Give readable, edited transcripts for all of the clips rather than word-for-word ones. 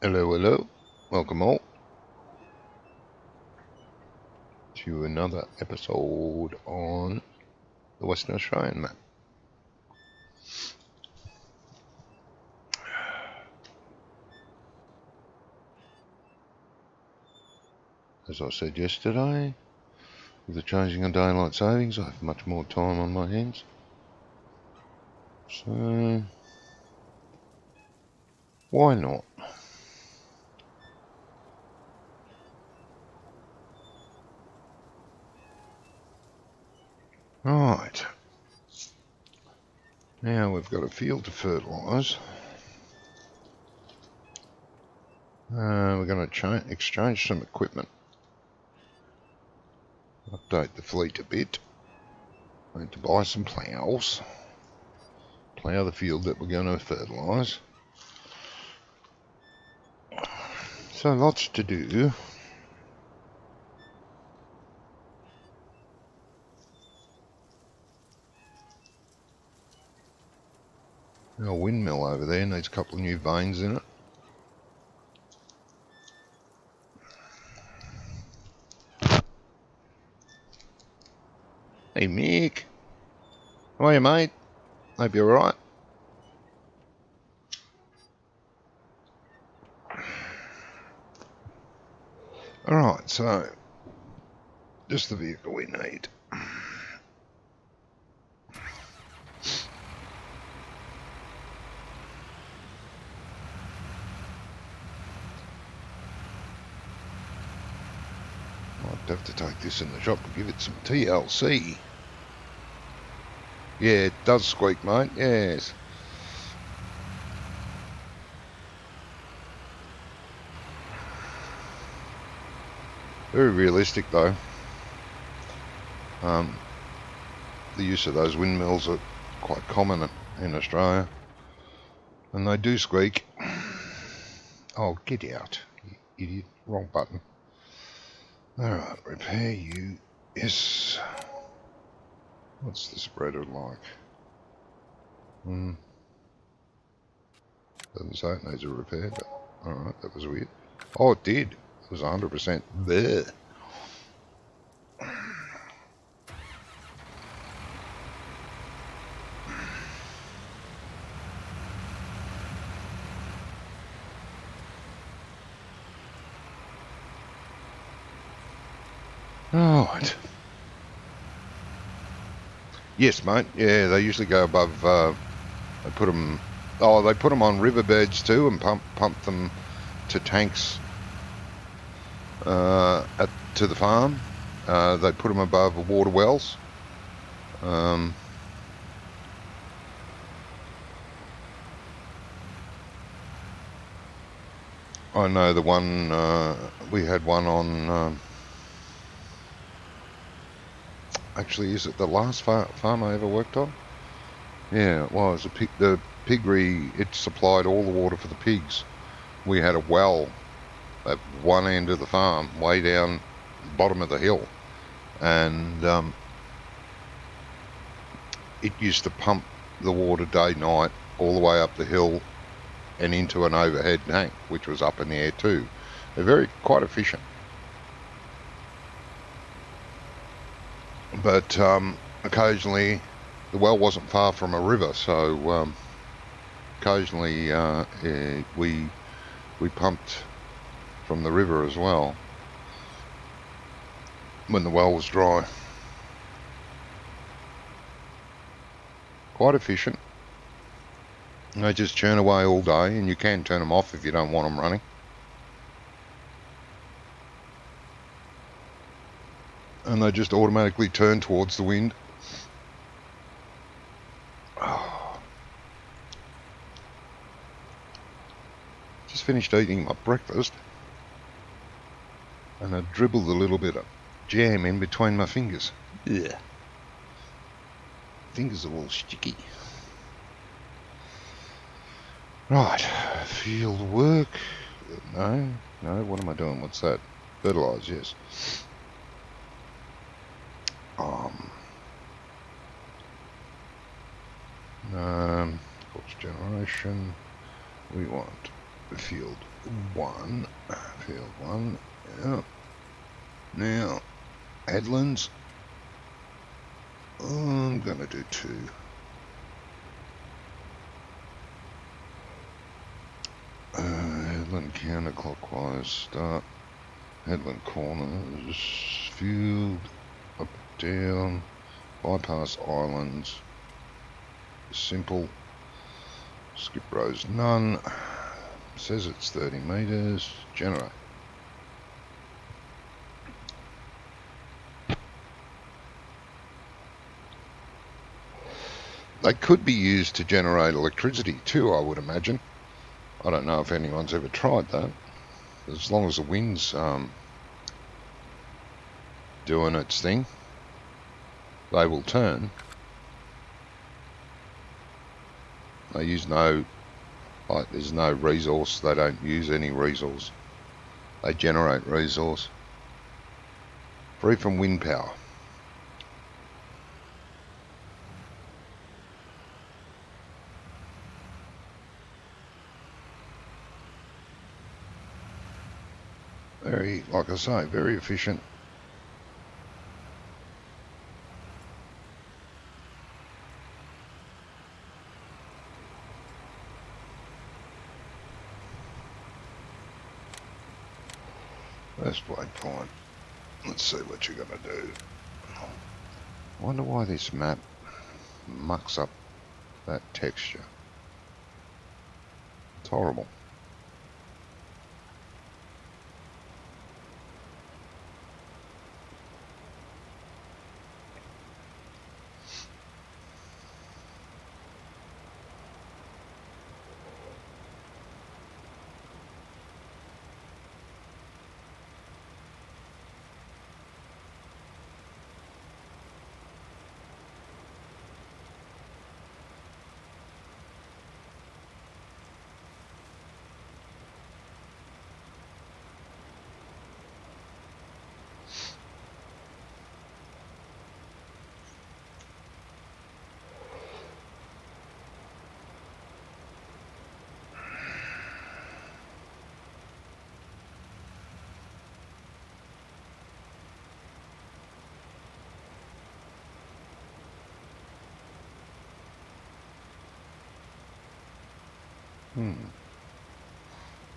Hello, hello. Welcome all to another episode on the Western Australian map. As I said yesterday, with the changing of daylight savings, I have much more time on my hands. So, why not? Right. Now we've got a field to fertilise. We're going to exchange some equipment. Update the fleet a bit. I need to buy some ploughs. Plough the field that we're going to fertilise. So lots to do. Our windmill over there needs a couple of new vanes in it. Hey Mick, how are you, mate? Hope you're alright. Alright, so just the vehicle we need. I'd have to take this in the shop and give it some TLC. Yeah, it does squeak, mate, yes. Very realistic though. The use of those windmills are quite common in Australia. And they do squeak. Oh, get out, you idiot. Wrong button. Alright, repair you. Yes. What's the spreader like? Doesn't say it needs a repair, but alright, that was weird. Oh, it did. It was 100% there. Alright. Yes, mate. Yeah, they usually go above. They put them. Oh, they put them on riverbeds too, and pump them to tanks to the farm. They put them above water wells. I know the one we had one on. Actually, is it the last farm I ever worked on? Yeah, it was. The piggery, it supplied all the water for the pigs. We had a well at one end of the farm, way down the bottom of the hill. And it used to pump the water day, night, all the way up the hill and into an overhead tank, which was up in the air too. They're quite efficient. But occasionally the well wasn't far from a river, so occasionally we pumped from the river as well when the well was dry. Quite efficient. They just churn away all day, and you can turn them off if you don't want them running. And they just automatically turn towards the wind. Just finished eating my breakfast, and I dribbled a little bit of jam in between my fingers. Yeah. Fingers are all sticky. Right, field work. No, what am I doing? What's that? Fertilise, yes. Course generation. We want the field 1, field 1, yeah. Now, headlands, I'm going to do 2. Headland counterclockwise, start, headland corners, field, up, down, bypass islands, simple, skip rows none, says it's 30 metres, generate. They could be used to generate electricity too, I would imagine. I don't know if anyone's ever tried that. As long as the wind's doing its thing, they will turn. They use no, like there's no resource, they don't use any resource. They generate resource. Free from wind power. Very, like I say, very efficient. First blade point. Let's see what you're going to do. I wonder why this map mucks up that texture. It's horrible.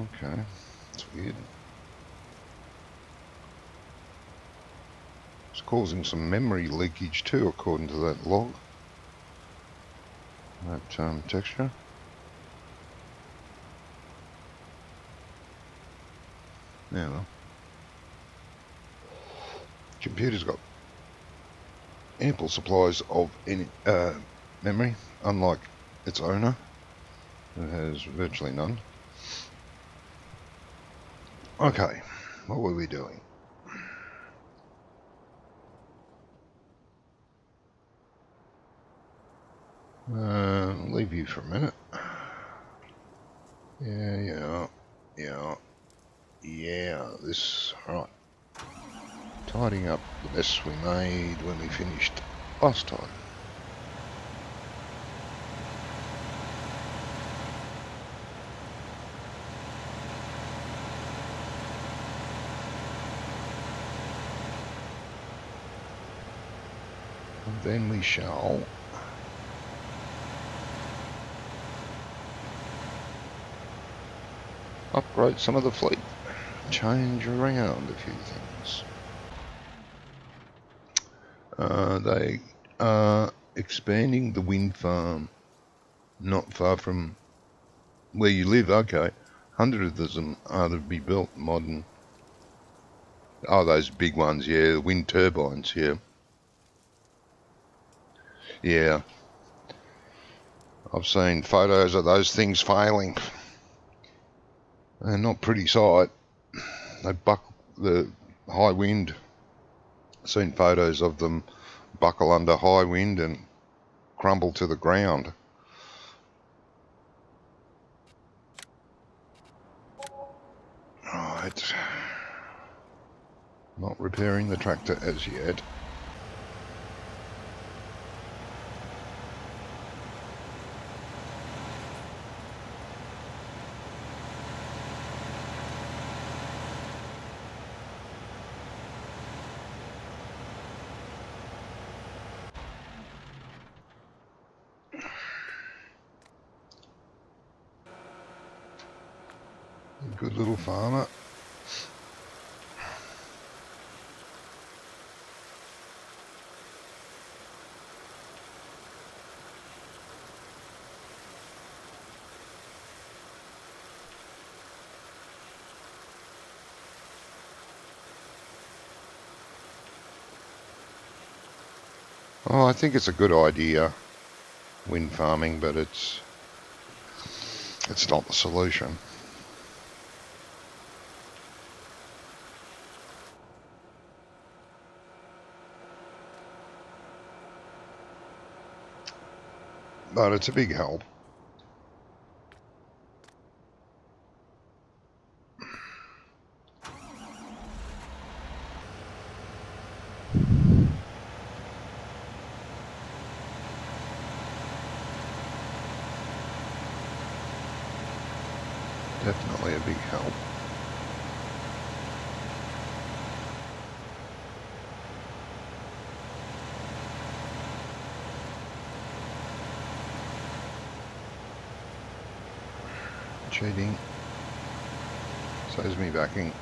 Okay, that's weird. It's causing some memory leakage too, according to that log. That texture. Yeah, well. Computer's got ample supplies of any memory, unlike its owner, who has virtually none. Okay, what were we doing? Leave you for a minute. Yeah, this, right. Tidying up the mess we made when we finished last time. And then we shall upgrade some of the fleet, change around a few things. They are expanding the wind farm not far from where you live. Okay, hundreds of them are to be built, modern. Oh, those big ones, yeah, the wind turbines, yeah. Yeah, I've seen photos of those things failing. They're not pretty sight. They buckle the high wind. I've seen photos of them buckle under high wind and crumble to the ground. Right. Not repairing the tractor as yet. Good little farmer. Oh, I think it's a good idea, wind farming, but it's not the solution. But it's a big help. Definitely a big help. Cheating. So's me backing.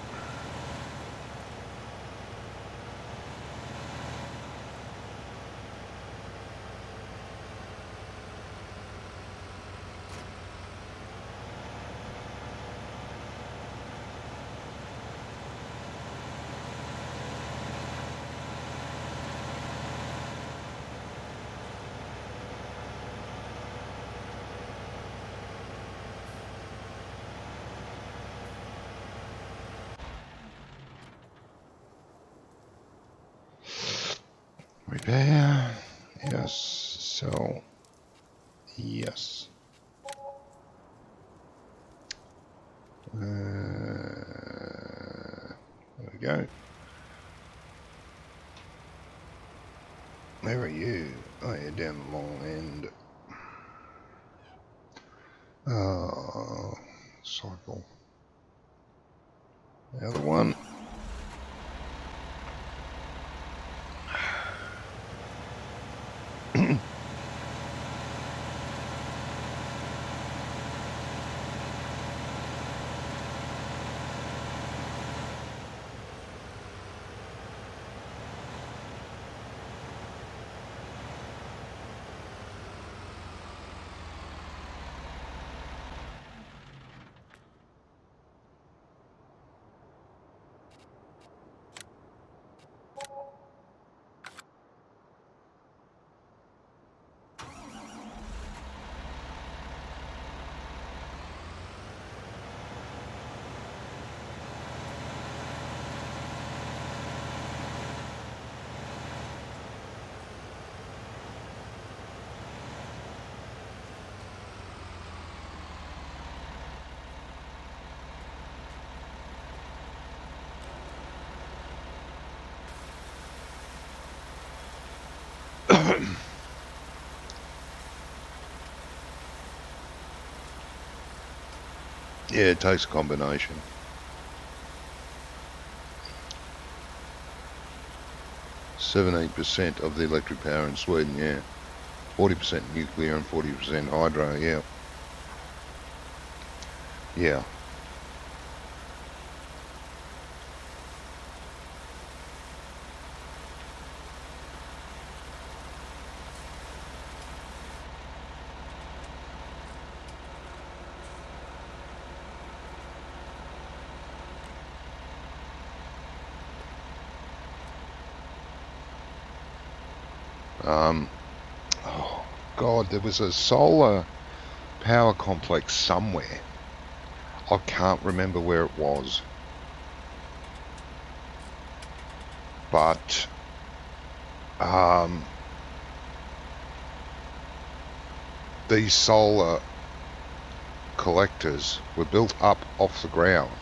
Repair. Yes. Sell. Yes. There we go. Where are you? Oh, you're down the long end. Oh, cycle. The other one. Yeah, it takes a combination. %8% of the electric power in Sweden, yeah. 40% nuclear and 40% hydro, yeah. Yeah. Oh God, there was a solar power complex somewhere. I can't remember where it was. But these solar collectors were built up off the ground,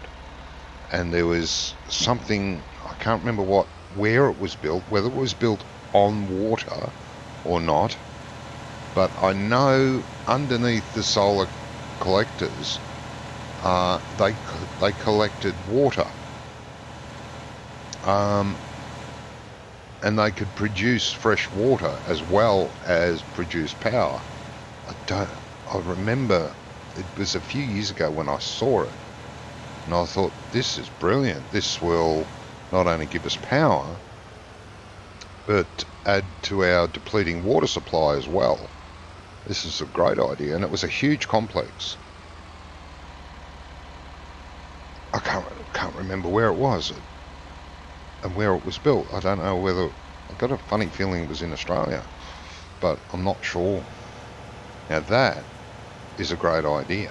and there was something, I can't remember where it was built, whether it was built on water or not, but I know underneath the solar collectors they collected water, and they could produce fresh water as well as produce power. I remember it was a few years ago when I saw it, And I thought, this is brilliant. This will not only give us power, but add to our depleting water supply as well. This is a great idea, and it was a huge complex. I can't remember where it was and where it was built. I don't know whether... I've got a funny feeling it was in Australia, but I'm not sure. Now that is a great idea.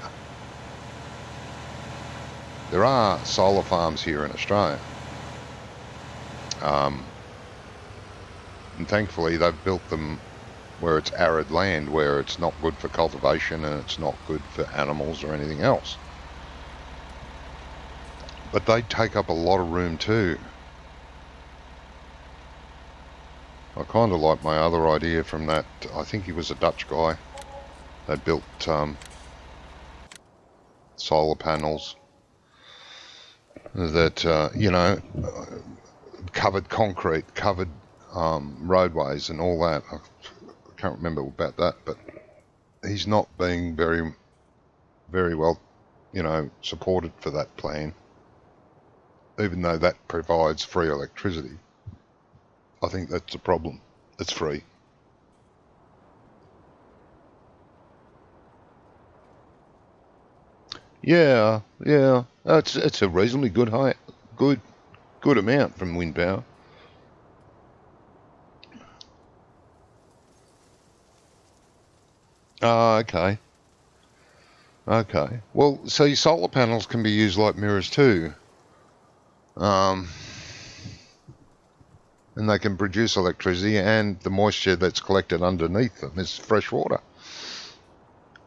There are solar farms here in Australia. And thankfully they've built them where it's arid land, where it's not good for cultivation and it's not good for animals or anything else. But they take up a lot of room too. I kind of like my other idea from that. I think he was a Dutch guy. They built solar panels that, you know, covered concrete, covered roadways and all that. I can't remember about that, but he's not being very, very well, you know, supported for that plan, even though that provides free electricity. I think that's a problem. It's free. Yeah, yeah. It's a reasonably good height, good amount from wind power. Ah, okay. Okay. Well, see, solar panels can be used like mirrors too. Um, and they can produce electricity, and the moisture that's collected underneath them is fresh water.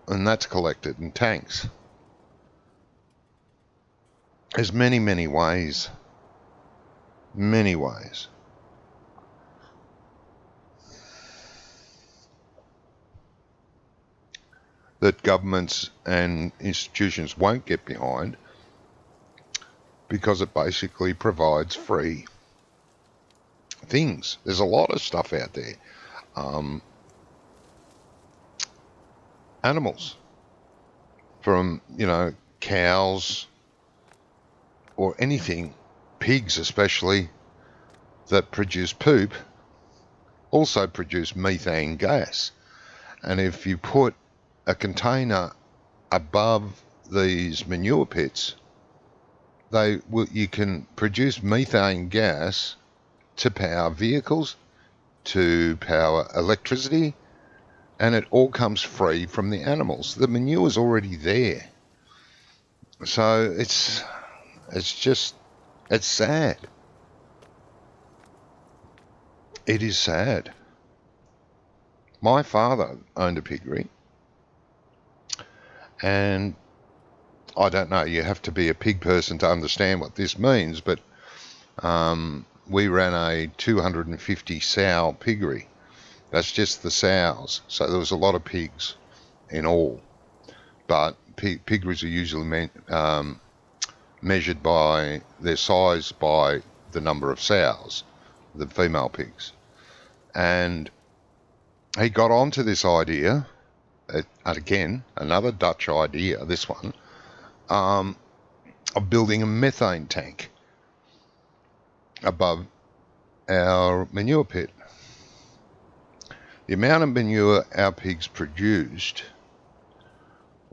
And that's collected in tanks. There's many, many ways. Many ways. That governments and institutions won't get behind because it basically provides free things. There's a lot of stuff out there. Animals, from, you know, cows or anything, pigs especially, that produce poop, also produce methane gas. And if you put a container above these manure pits, you can produce methane gas to power vehicles, to power electricity, and it all comes free from the animals. The manure's already there. So it's sad. It is sad. My father owned a piggery, and I don't know, you have to be a pig person to understand what this means, but we ran a 250 sow piggery. That's just the sows. So there was a lot of pigs in all. But piggeries are usually measured by their size by the number of sows, the female pigs. And he got onto this idea, again, another Dutch idea, this one, of building a methane tank above our manure pit. The amount of manure our pigs produced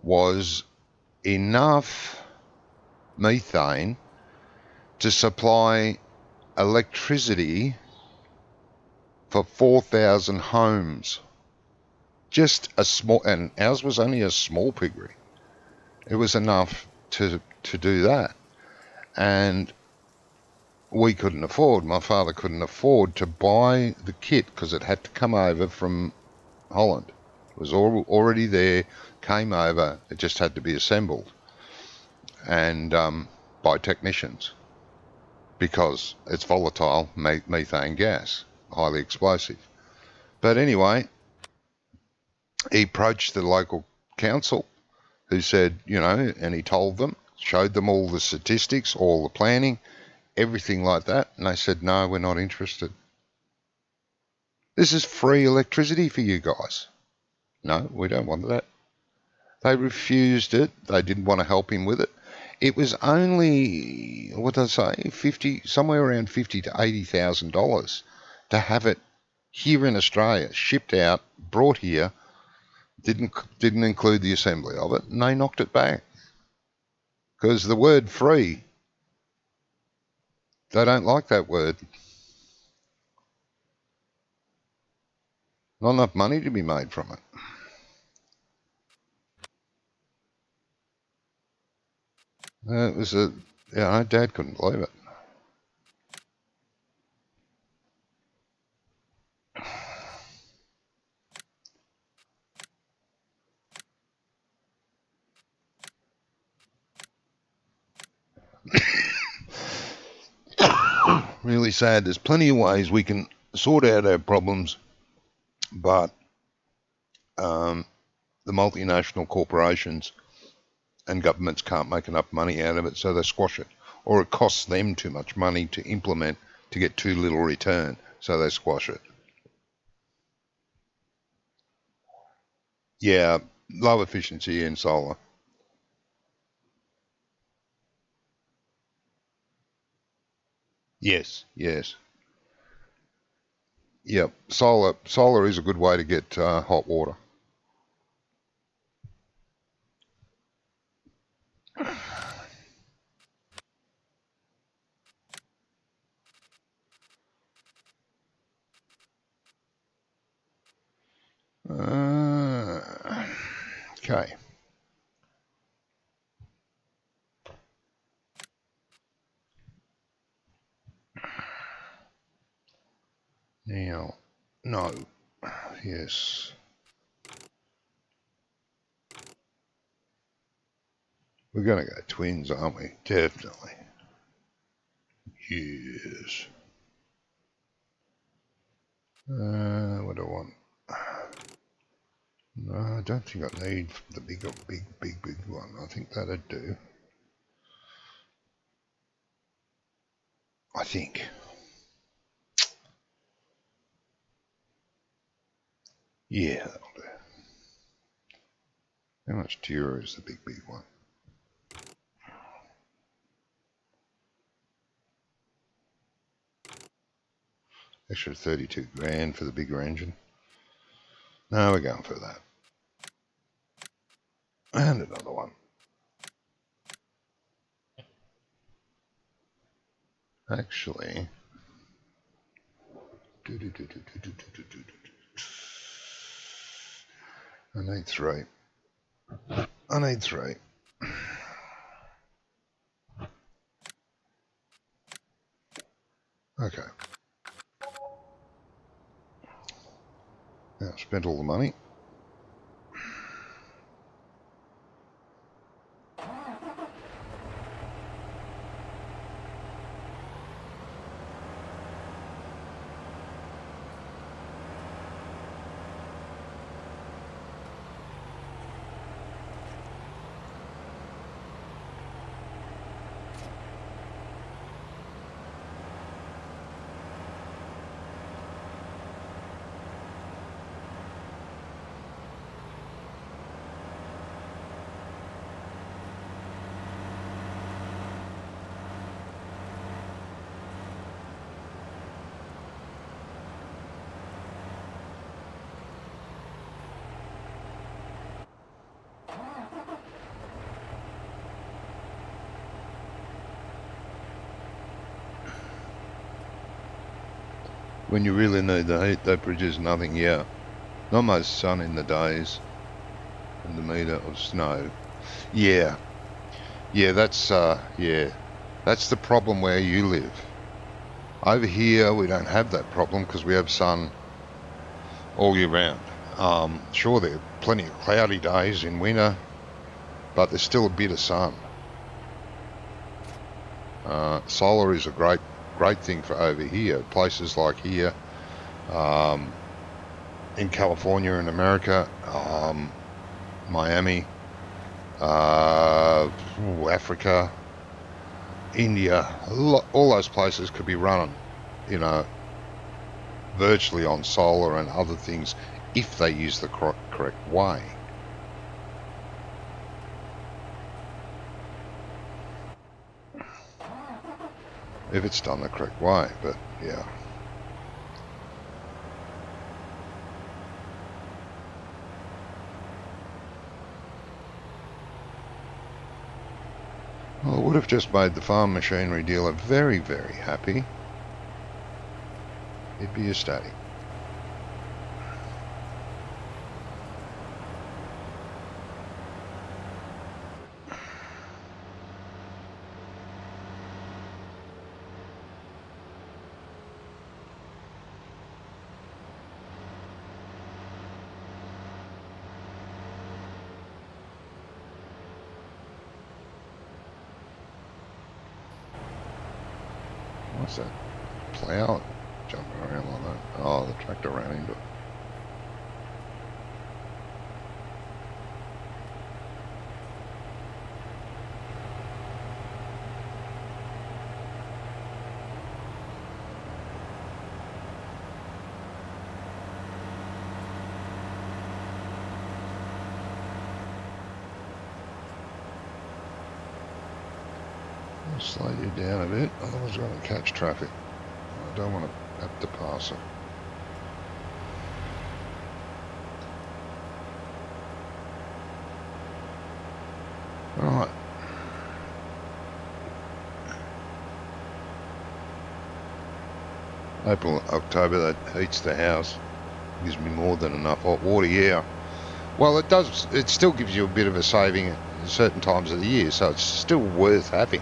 was enough methane to supply electricity for 4,000 homes. Just a small, and ours was only a small piggery. It was enough to do that. And we couldn't afford, my father couldn't afford to buy the kit because it had to come over from Holland. It was already there, came over, it just had to be assembled. And by technicians, because it's volatile methane gas, highly explosive. But anyway, he approached the local council, who said, you know, and he told them, showed them all the statistics, all the planning, everything like that, and they said, no, we're not interested. This is free electricity for you guys. No, we don't want that. They refused it. They didn't want to help him with it. It was only, what did I say, 50, somewhere around 50 to $80,000 to have it here in Australia, shipped out, brought here. Didn't include the assembly of it, and they knocked it back because the word free, they don't like that word. Not enough money to be made from it. It was Dad couldn't believe it. Really sad. There's plenty of ways we can sort out our problems, but the multinational corporations and governments can't make enough money out of it, so they squash it. Or it costs them too much money to implement to get too little return, so they squash it. Yeah, low efficiency in solar. Yes, yes. Yep, solar is a good way to get hot water. Okay. Now, no. Yes. We're going to go twins, aren't we? Definitely. Yes. What do I want? No, I don't think I need the big one. I think that'd do. I think. Yeah, that'll do. How much dearer is the big one? Extra 32 grand for the bigger engine. No, we're going for that. And another one. Actually, I need three. Okay. Now, spent all the money. When you really need the heat, they produce nothing. Yeah, not much sun in the days, and the meter of snow. Yeah, that's that's the problem where you live. Over here, we don't have that problem because we have sun all year round. Sure, there are plenty of cloudy days in winter, but there's still a bit of sun. Solar is a great thing for over here. Places like here, in California in America, Miami, Africa, India, all those places could be running, virtually on solar and other things if they use the correct way. if it's done the correct way, but yeah. Well, it would have just made the farm machinery dealer very, very happy. He'd be ecstatic. What's that? Plough jumping around like that. Oh, the tractor ran into it. I'll slow you down a bit, otherwise we're going to catch traffic. I don't want to have to pass it. Right. April, October, that heats the house. Gives me more than enough hot water, yeah. Well, it does. It still gives you a bit of a saving at certain times of the year, so it's still worth having.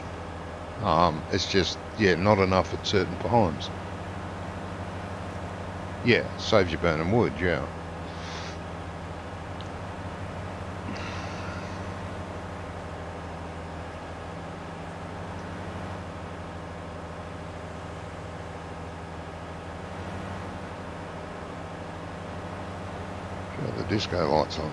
It's just, yeah, not enough at certain times. Yeah, saves you burning wood, yeah. Got the disco lights on.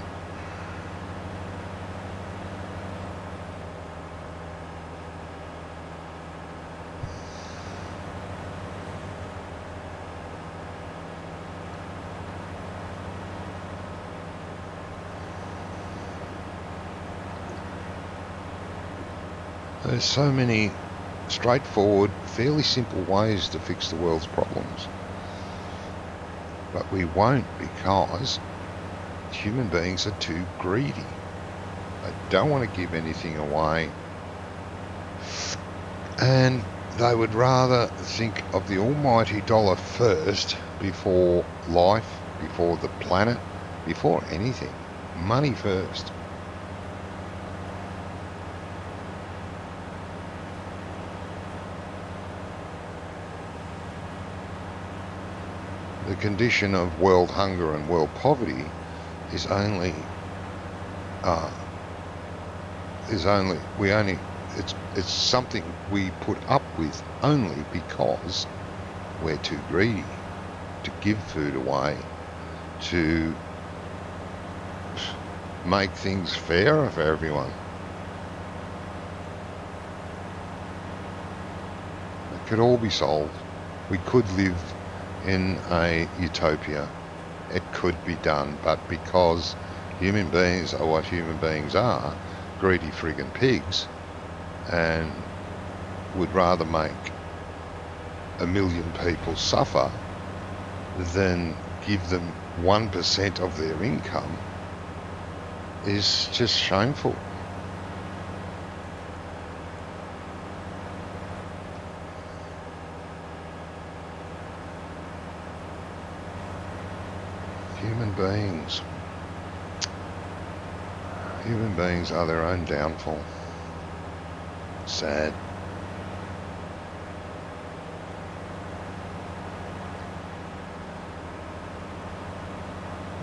There's so many straightforward, fairly simple ways to fix the world's problems. But we won't because human beings are too greedy. They don't want to give anything away. And they would rather think of the almighty dollar first before life, before the planet, before anything. Money first. The condition of world hunger and world poverty is only it's something we put up with only because we're too greedy to give food away, to make things fairer for everyone. It could all be solved. We could live in a utopia. It could be done, but because human beings are what human beings are, greedy friggin' pigs, and would rather make 1 million people suffer than give them 1% of their income, is just shameful. Human beings are their own downfall. Sad.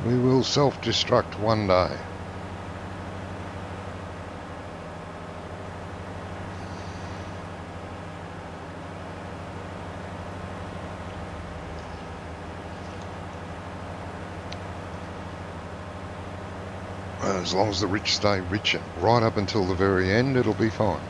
We will self-destruct one day. As long as the rich stay rich, right up until the very end, it'll be fine.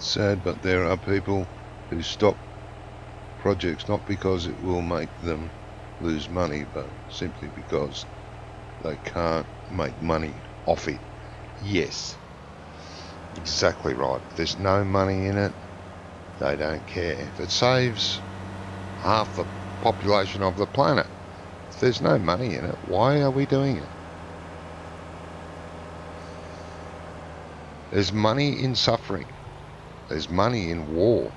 sad, but there are people who stop projects not because it will make them lose money, but simply because they can't make money off it. Yes, exactly right. If there's no money in it, they don't care. If it saves half the population of the planet, if there's no money in it, why are we doing it? There's money in suffering. There's money in war.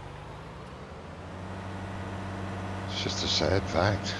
It's just a sad fact.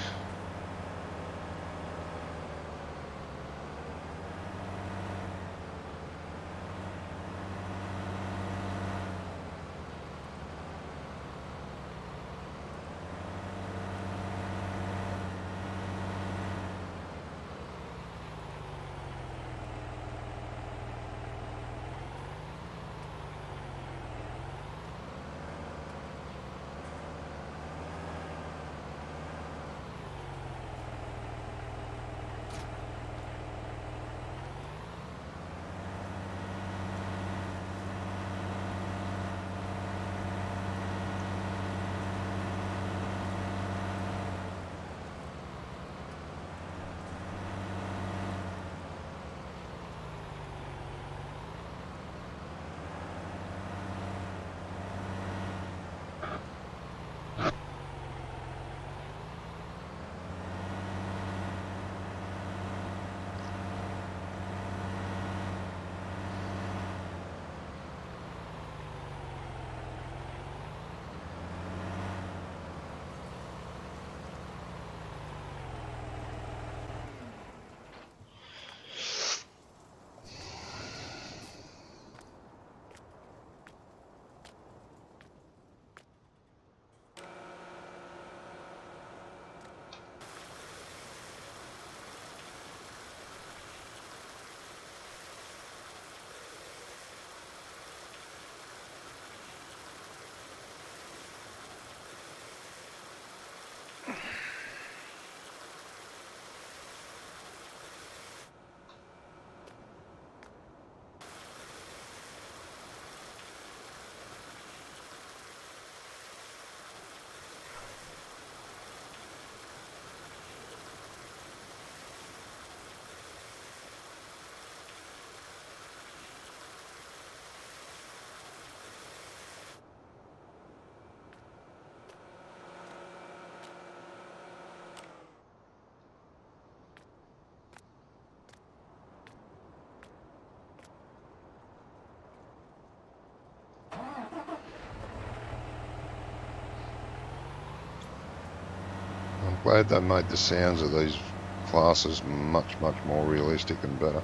I'm glad they made the sounds of these classes much more realistic and better.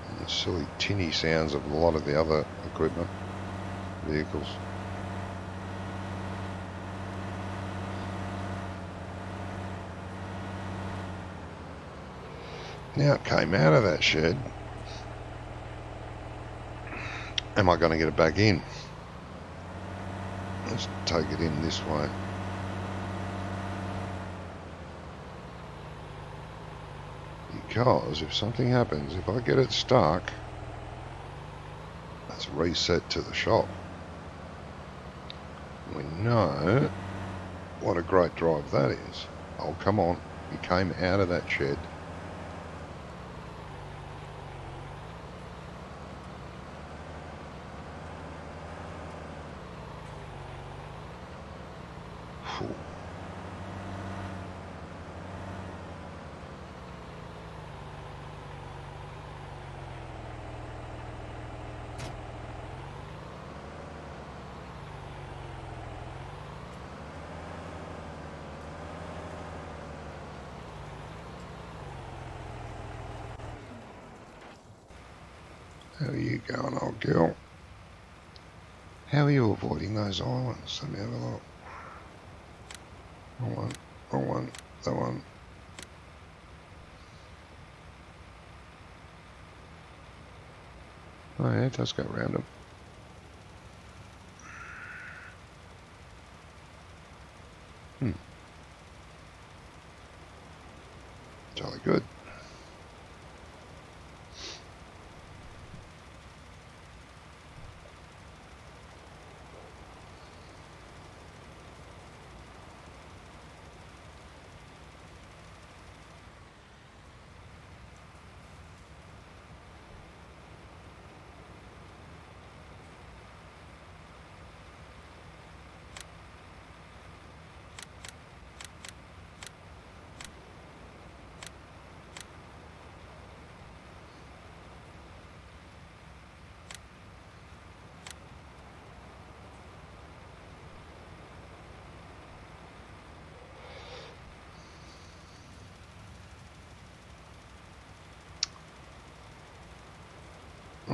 And the silly tinny sounds of a lot of the other equipment, vehicles. Now it came out of that shed. Am I going to get it back in? Let's take it in this way. Because if something happens, if I get it stuck, let's reset to the shop. We know what a great drive that is. Oh, come on. He came out of that shed. Phew. How are you going, old girl? How are you avoiding those islands? Let me have a look. Wrong one, wrong one, that one. Oh yeah, it does go around them. Jolly good.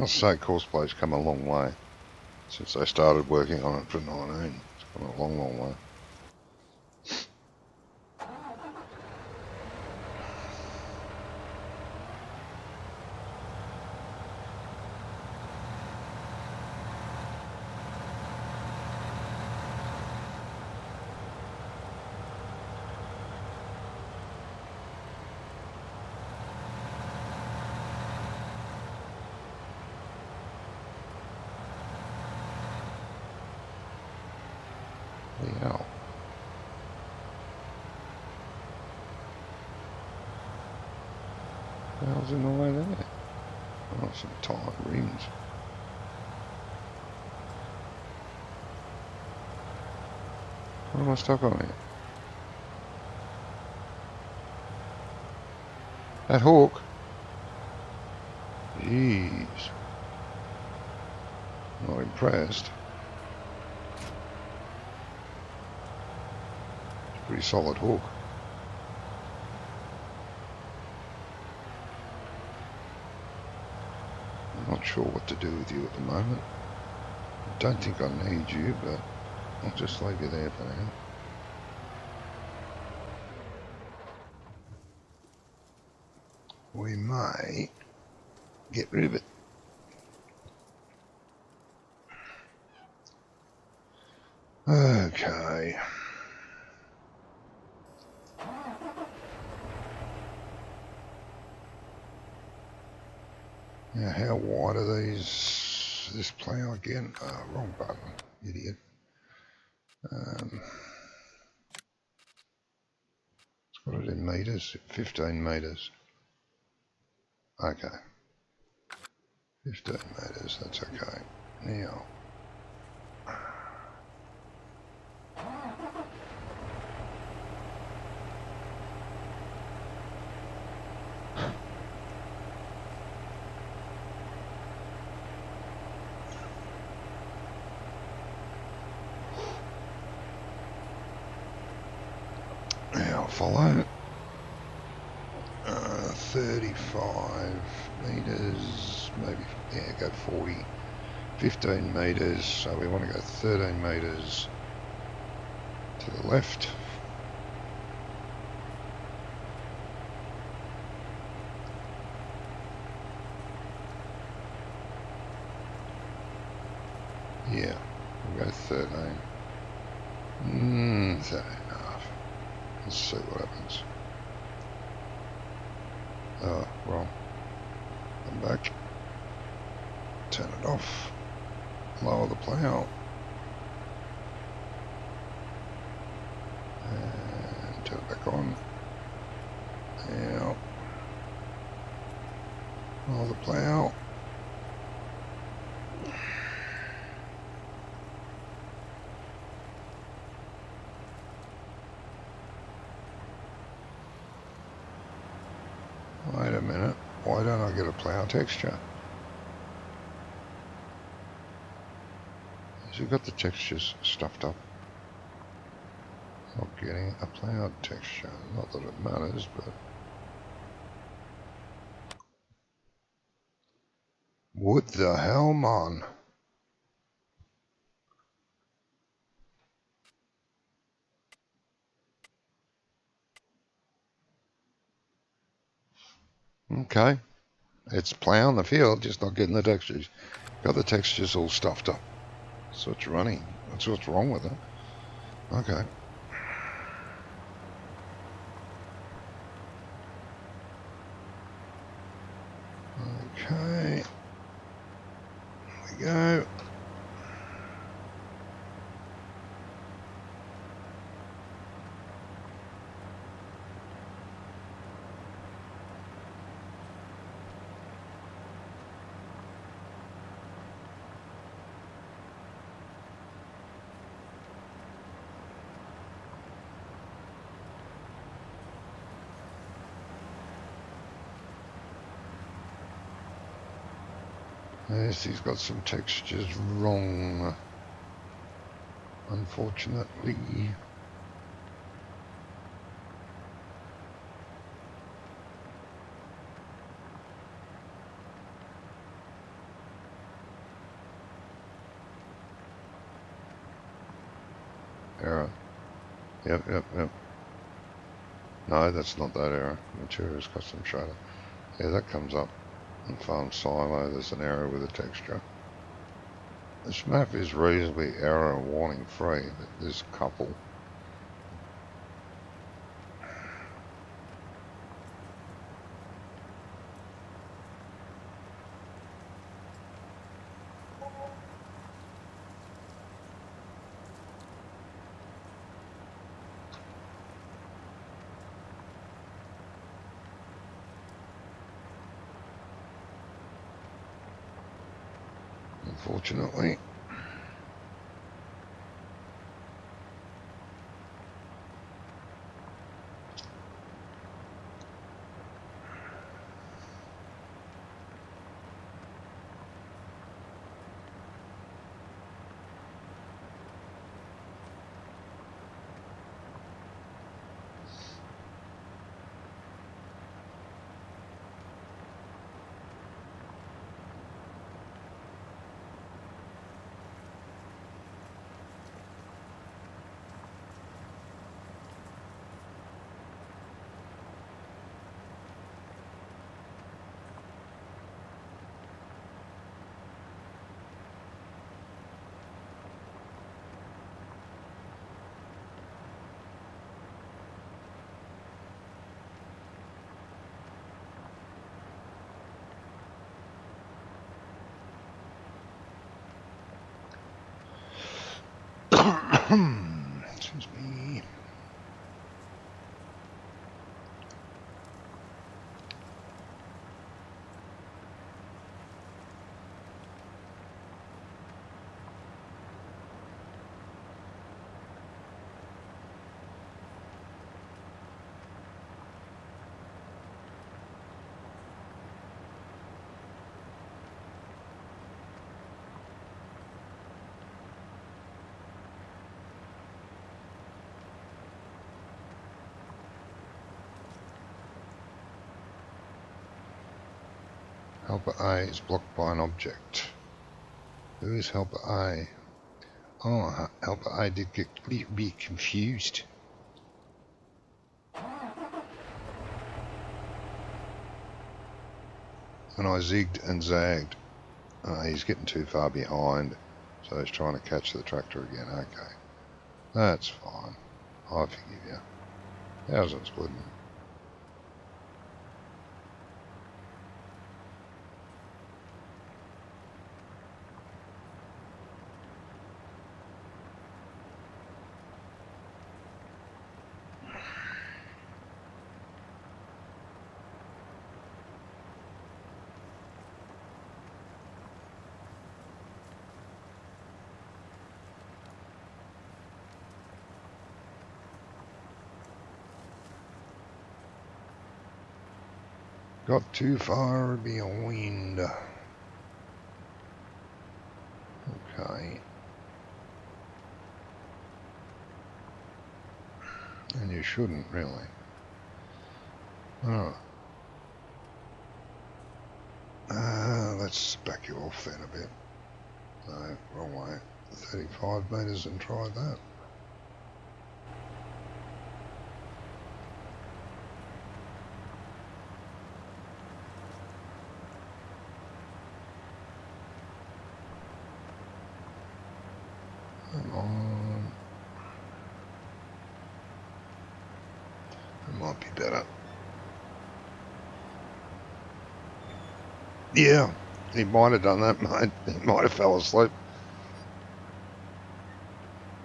must say course play's come a long way since they started working on it for 19. It's come a long, long way. Yeah. What the hell's in the way there? Oh, some tight rims. What am I stuck on here? That hook? Jeez. Not impressed. It's a pretty solid hook. I'm not sure what to do with you at the moment. I don't think I need you, but I'll just leave you there for now. We may get rid of it. Okay. Now, how wide are these? This plough again? Wrong button, idiot. Let's put it in meters. 15 meters. Okay. 15 meters. That's okay. Now. Now follow 35 meters, maybe, yeah, go 40, 15 meters, so we want to go 13 meters to the left. Yeah, we'll go 13. Is that enough? Let's see what happens. Oh, wrong. Come back. Turn it off. Lower the plough. And turn it back on. Now. Lower the plough. Wait a minute, why don't I get a plough texture? Has it got the textures stuffed up? Not getting a plough texture. Not that it matters, but... What the hell, man? Okay. It's ploughing the field, just not getting the textures. Got the textures all stuffed up. So it's running. That's what's wrong with it. Okay. Okay. There we go. Yes, he's got some textures wrong, unfortunately. Error. Yep, yep, yep. No, that's not that error. Materials custom shader. Yeah, that comes up. In farm silo, there's an error with a texture. This map is reasonably error and warning free, but there's a couple. Unfortunately. Excuse me. Helper A is blocked by an object. Who is Helper A? Oh, Helper A did get be confused. And I zigged and zagged. He's getting too far behind, so he's trying to catch the tractor again. Okay, that's fine. I forgive you. How's it splitting? Got too far behind. Okay. And you shouldn't, really. Alright. Let's back you off then a bit. No, wrong way. 35 metres and try that. Come on. It might be better. Yeah, he might have done that, mate. He might have fell asleep.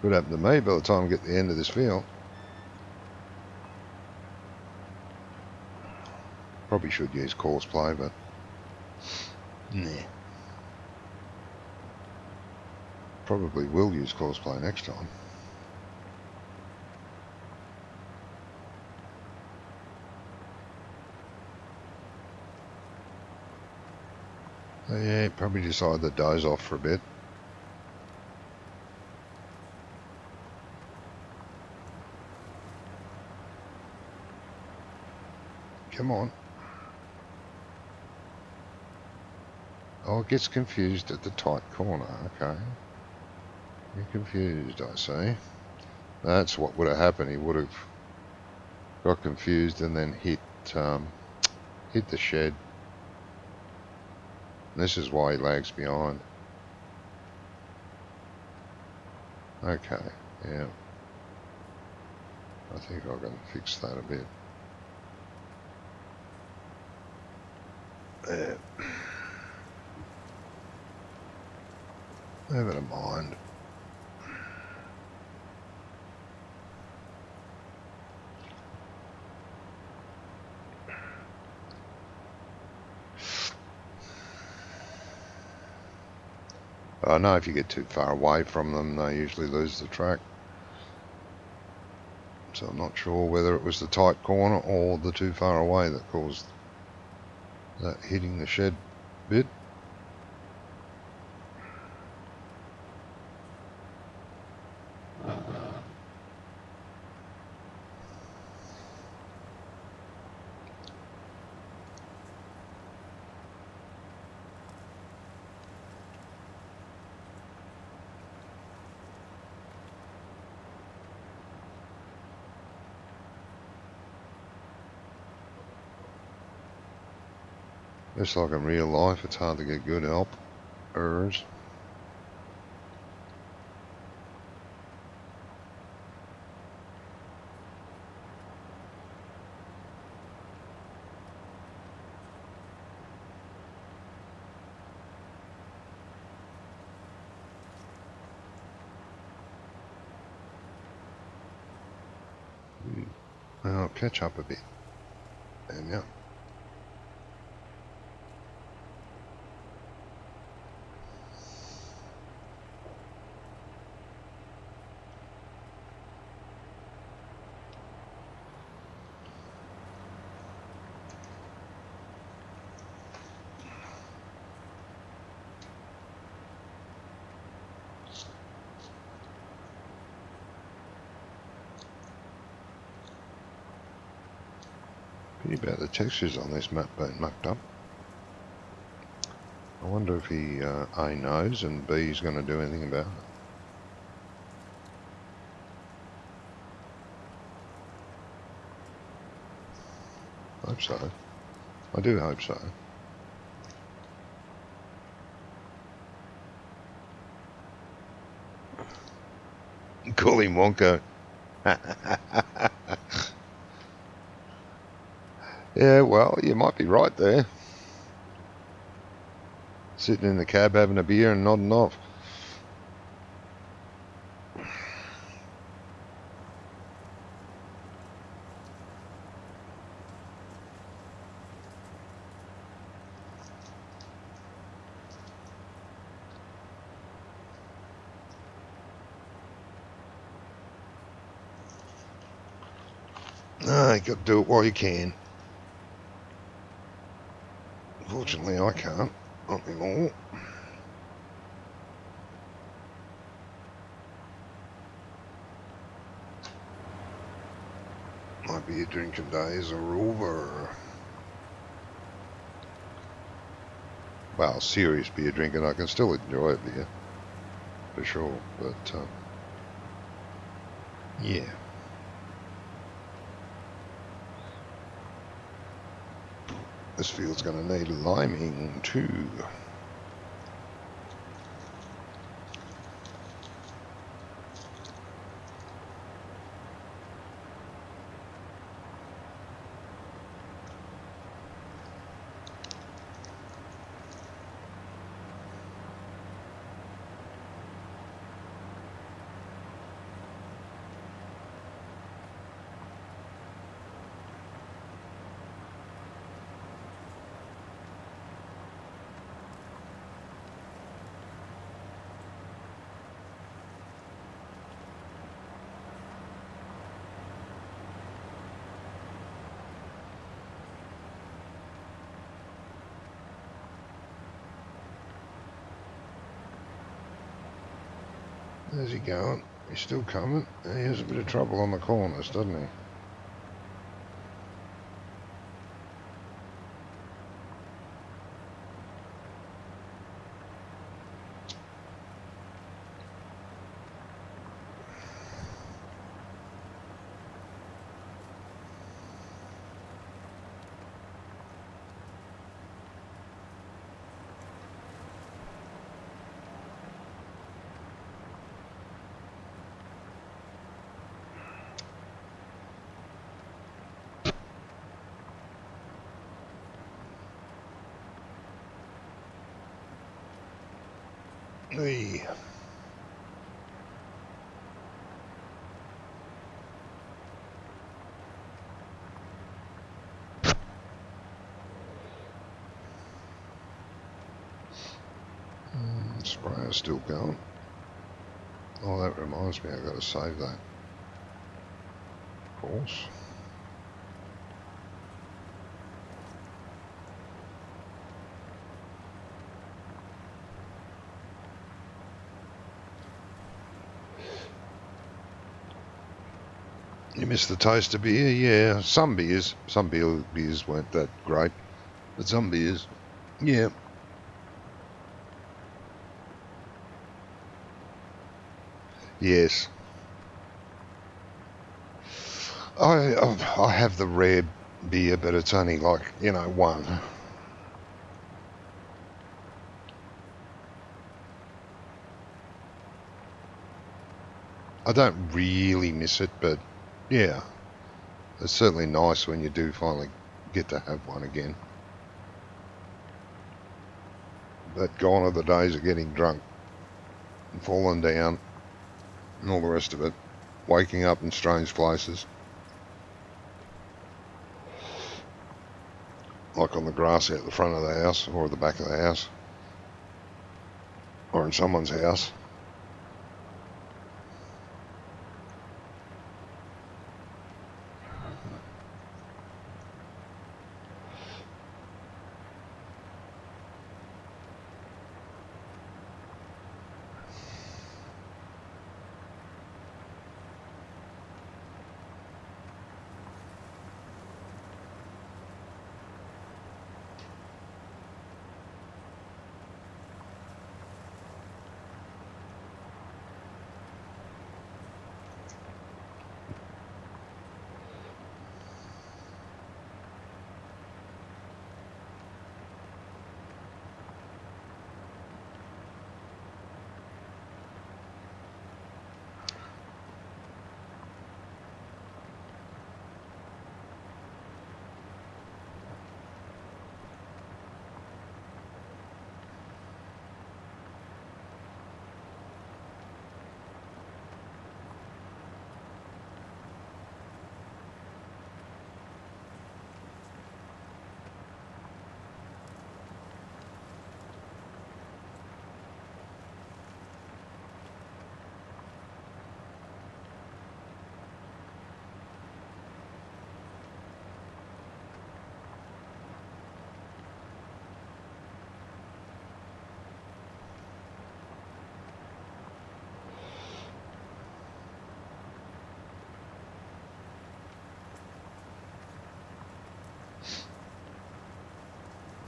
Could happen to me by the time I get to the end of this field. Probably should use course play, but nah. Probably will use course play next time. So yeah, probably decided to doze off for a bit. Come on. Oh, it gets confused at the tight corner. Okay. You're confused, I see. That's what would have happened. He would have got confused and then hit the shed. And this is why he lags behind. Okay, yeah. I think I can fix that a bit. There. Never mind. I know if you get too far away from them, they usually lose the track. So I'm not sure whether it was the tight corner or the too far away that caused that hitting the shed bit. Just like in real life, it's hard to get good helpers. I'll catch up a bit. And yeah. Pity about the textures on this map being mucked up. I wonder if he A knows and B is going to do anything about it. Hope so. I do hope so. Call him Wonko. Yeah, well, you might be right there. Sitting in the cab having a beer and nodding off. You got to do it while you can. Fortunately, I can't. Not anymore. My beer drinking days are over. Well, serious beer drinking, I can still enjoy a beer. For sure, but yeah. This field's going to need liming too. There's he going. He's still coming. He has a bit of trouble on the corners, doesn't he? Hey. Sprayer's still going. Oh, that reminds me, I've got to save that. Of course. You miss the taste of beer? Yeah, some beers. Some beers weren't that great, but some beers, yeah. Yes. I have the rare beer, but it's only like, one. I don't really miss it, but yeah, it's certainly nice when you do finally get to have one again. But gone are the days of getting drunk and falling down and all the rest of it. Waking up in strange places. Like on the grass out the front of the house or at the back of the house. Or in someone's house.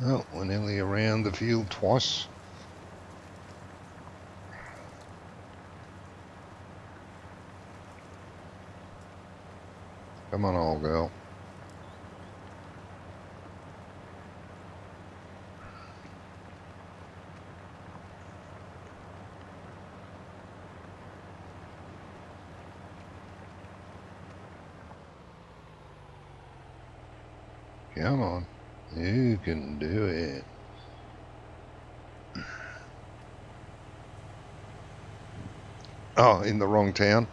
Well, we're nearly around the field twice. Come on, old girl. Come on. You can do it. Oh, in the wrong town?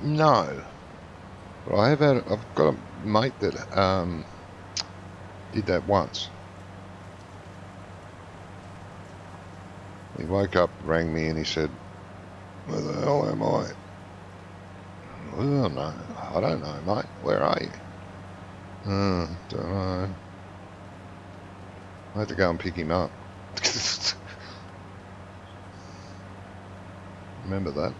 No. But I've got a mate that did that once. He woke up, rang me, and he said, "Where the hell am I?" Oh, no, I don't know, mate. Where are you? Don't know. I had to go and pick him up. Remember that?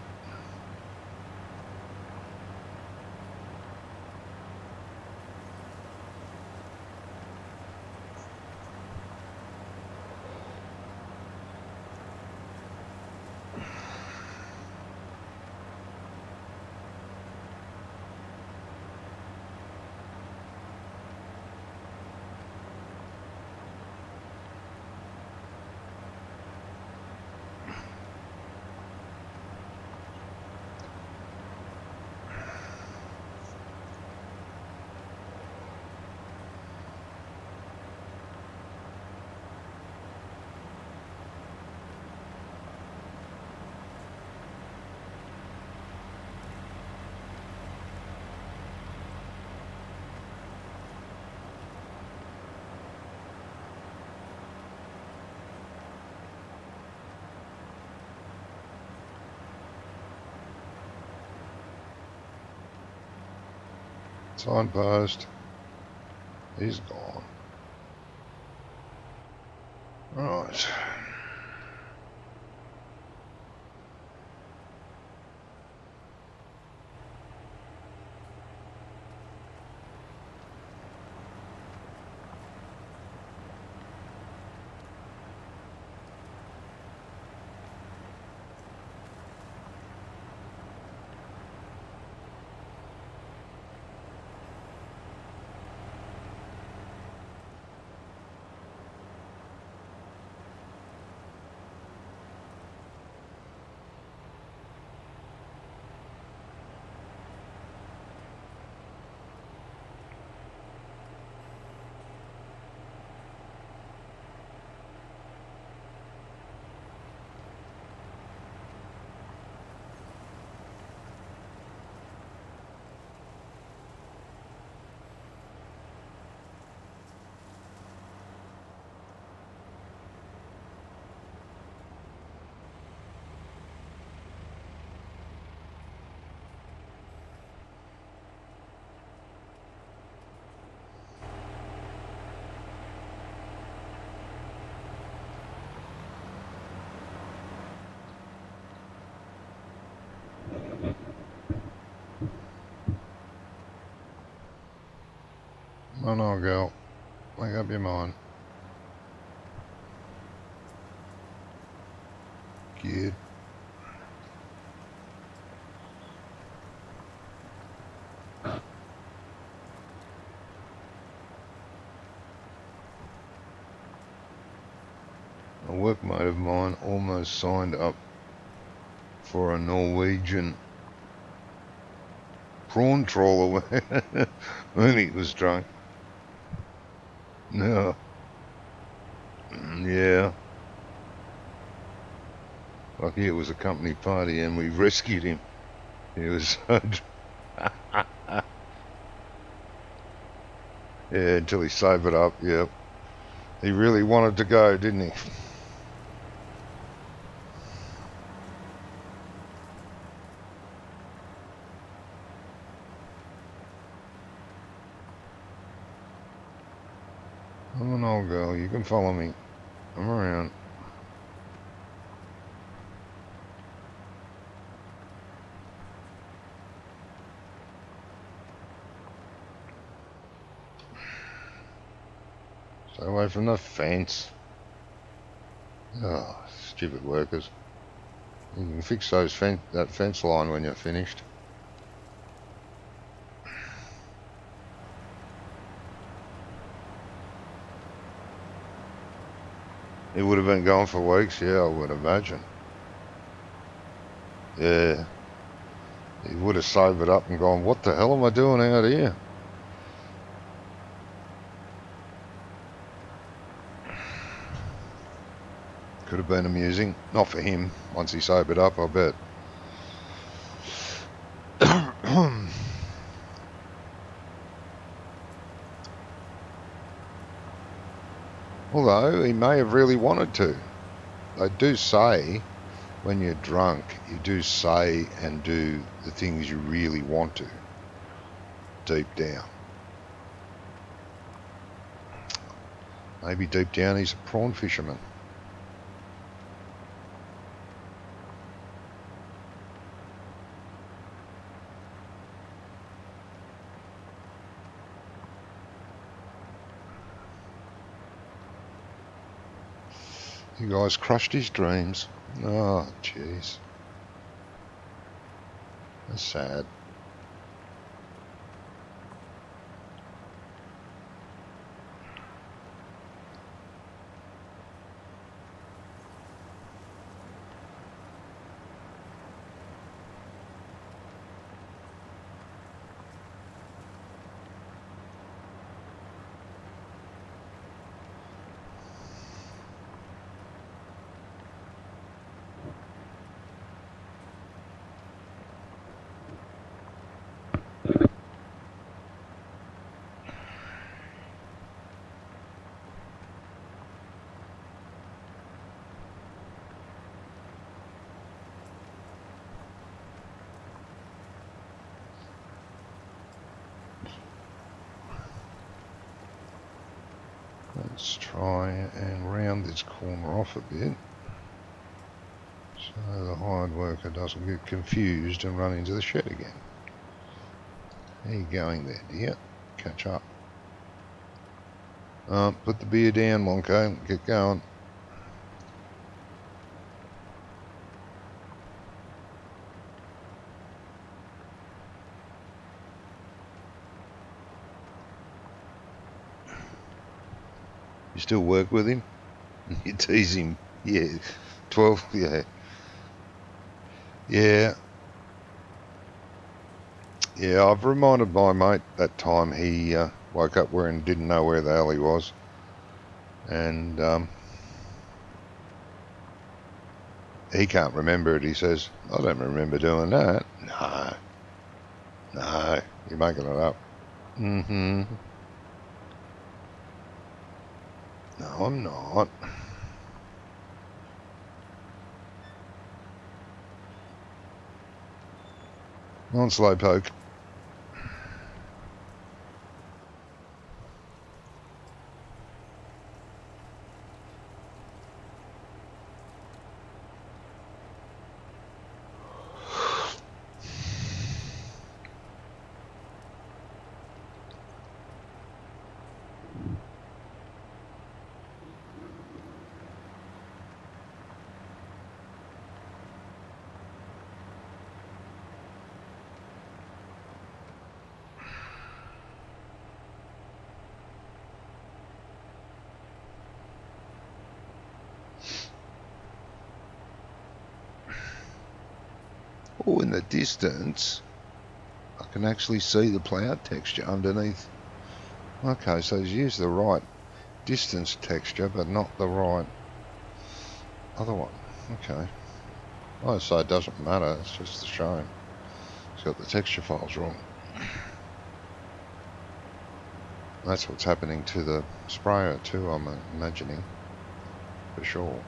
Signpost. He's gone. Right. On I'll go. Make up your mind. Kid. A workmate of mine almost signed up for a Norwegian prawn trawler when he was drunk. No. Yeah. Lucky it was a company party and we rescued him. He was so yeah, until he sobered up, yep. He really wanted to go, didn't he? I'm an old girl, you can follow me. I'm around. Stay away from the fence. Oh, stupid workers. You can fix that fence line when you're finished. It would have been gone for weeks, yeah, I would imagine. Yeah. He would have sobered up and gone, what the hell am I doing out here? Could have been amusing. Not for him, once he sobered up, I bet. Although, he may have really wanted to. They do say, when you're drunk, you do say and do the things you really want to, deep down. Maybe deep down he's a prawn fisherman. You guys crushed his dreams. Oh, jeez. That's sad. Let's try and round this corner off a bit so the hired worker doesn't get confused and run into the shed again. How you going there, dear? Catch up. Put the beer down, Monko. Get going. You still work with him? You tease him. Yeah. 12, yeah. Yeah. Yeah, I've reminded my mate that time he woke up where and didn't know where the hell he was. And he can't remember it. He says, I don't remember doing that. No, you're making it up. Mm-hmm. No, I'm not. On Slowpoke. Oh, in the distance, I can actually see the cloud texture underneath. Okay, so he's used the right distance texture, but not the right other one. Okay. Oh, so it doesn't matter, it's just the showing. It's got the texture files wrong. That's what's happening to the sprayer too, I'm imagining, for sure.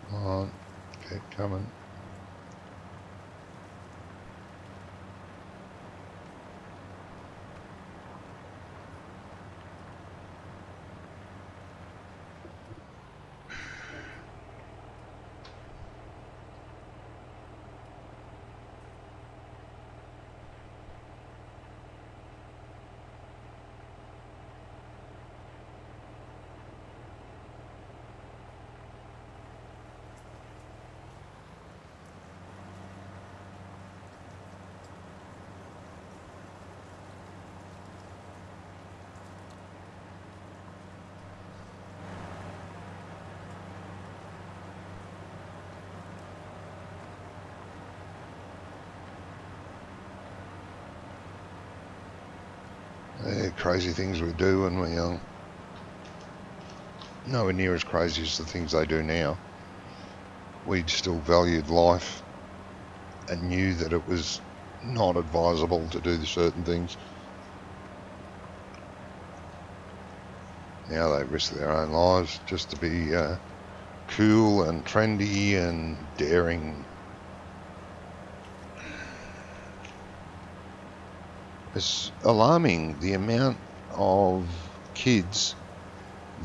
Come on, get coming. They're crazy things we do when we're young. Nowhere near as crazy as the things they do now. We still valued life and knew that it was not advisable to do certain things. Now they risk their own lives just to be cool and trendy and daring. It's alarming the amount of kids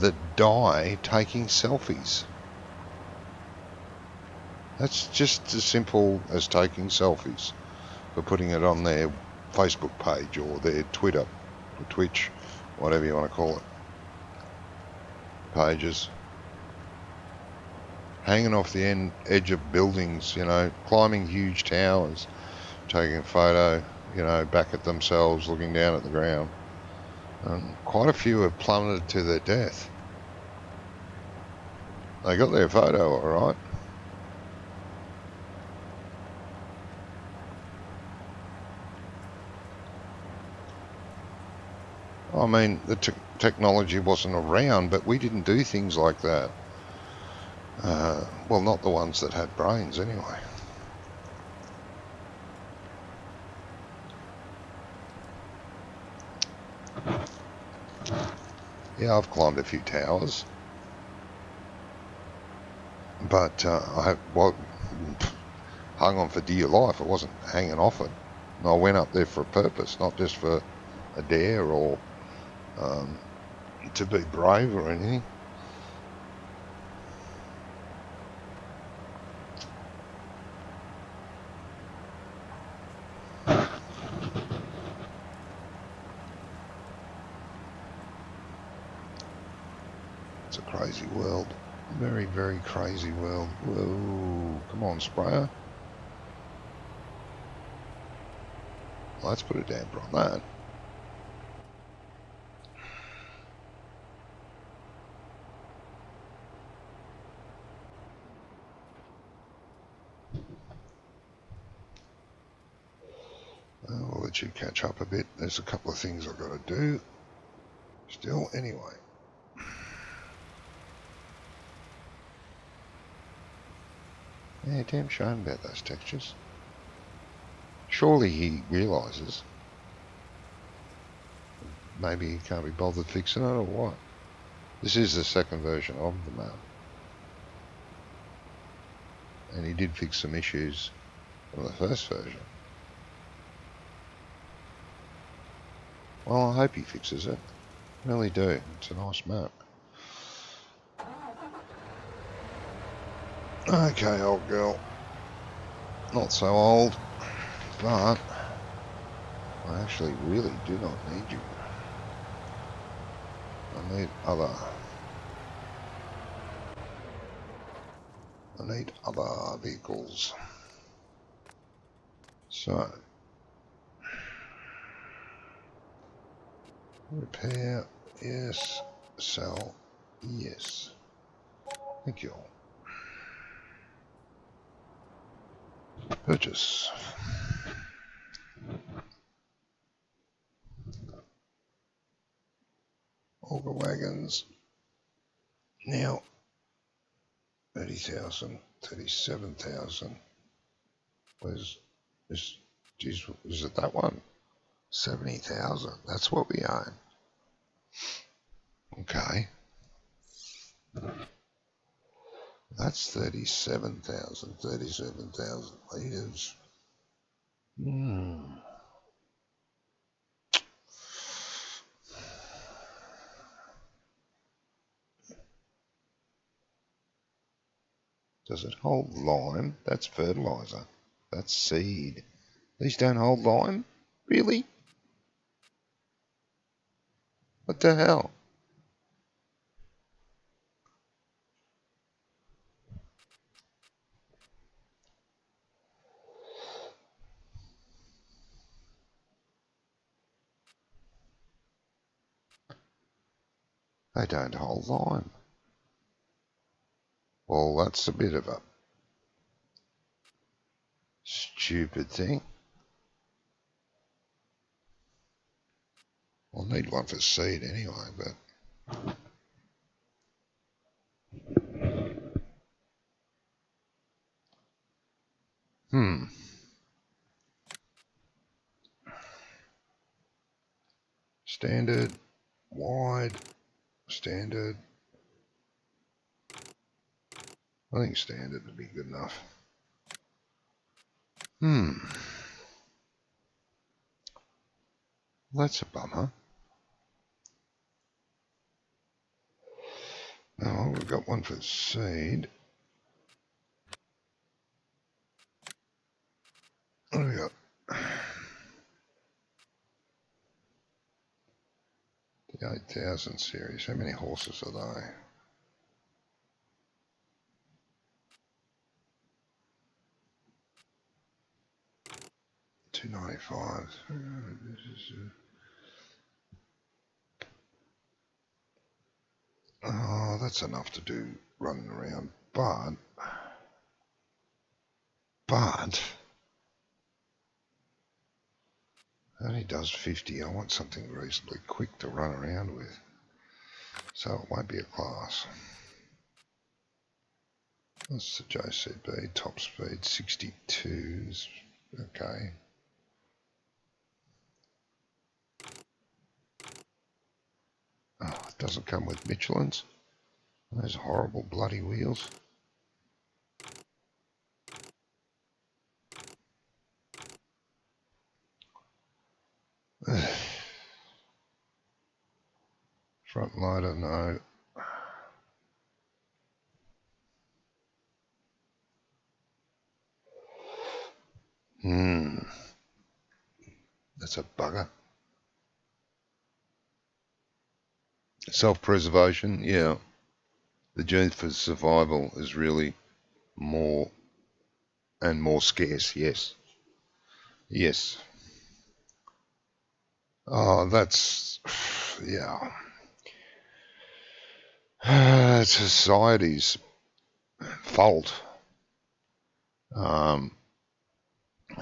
that die taking selfies. That's just as simple as taking selfies for putting it on their Facebook page or their Twitter or Twitch, whatever you want to call it, pages. Hanging off the edge of buildings, you know, climbing huge towers, taking a photo, you know, back at themselves, looking down at the ground. And quite a few have plummeted to their death. They got their photo all right. I mean, the technology wasn't around, but we didn't do things like that. Well, not the ones that had brains anyway. Yeah, I've climbed a few towers, but hung on for dear life. I wasn't hanging off it. And I went up there for a purpose, not just for a dare or to be brave or anything. It's a crazy world. Very, very crazy world. Whoa, come on, sprayer. Let's put a damper on that. I'll let you catch up a bit. There's a couple of things I've got to do still anyway. Yeah, damn shame about those textures. Surely he realises. Maybe he can't be bothered fixing it or what. This is the second version of the map. And he did fix some issues from the first version. Well, I hope he fixes it. I really do. It's a nice map. Okay, old girl. Not so old, but I actually really do not need you. I need other vehicles. So, repair, yes. Sell, yes. Thank you. Purchase. Auger wagons. Now, 30,000, 37,000. Where's is it that one? 70,000. That's what we own. Okay. That's 37,000 litres. Does it hold lime? That's fertiliser. That's seed. These don't hold lime? Really? What the hell? They don't hold lime. Well, that's a bit of a stupid thing. I'll need one for seed anyway, but... Standard, wide, standard. I think standard would be good enough. That's a bummer. Oh, we've got one for seed. What do we got? The 8000 series. How many horses are they? $295. Oh, that's enough to do running around, but only does 50. I want something reasonably quick to run around with, so it won't be a class. That's the JCB, top speed 62s. Okay. Oh, Doesn't come with Michelin's. Those horrible bloody wheels. Front loader, no. That's a bugger. Self-preservation, yeah. The gene for survival is really more and more scarce, yes. Yes. Oh, that's, yeah. It's society's fault,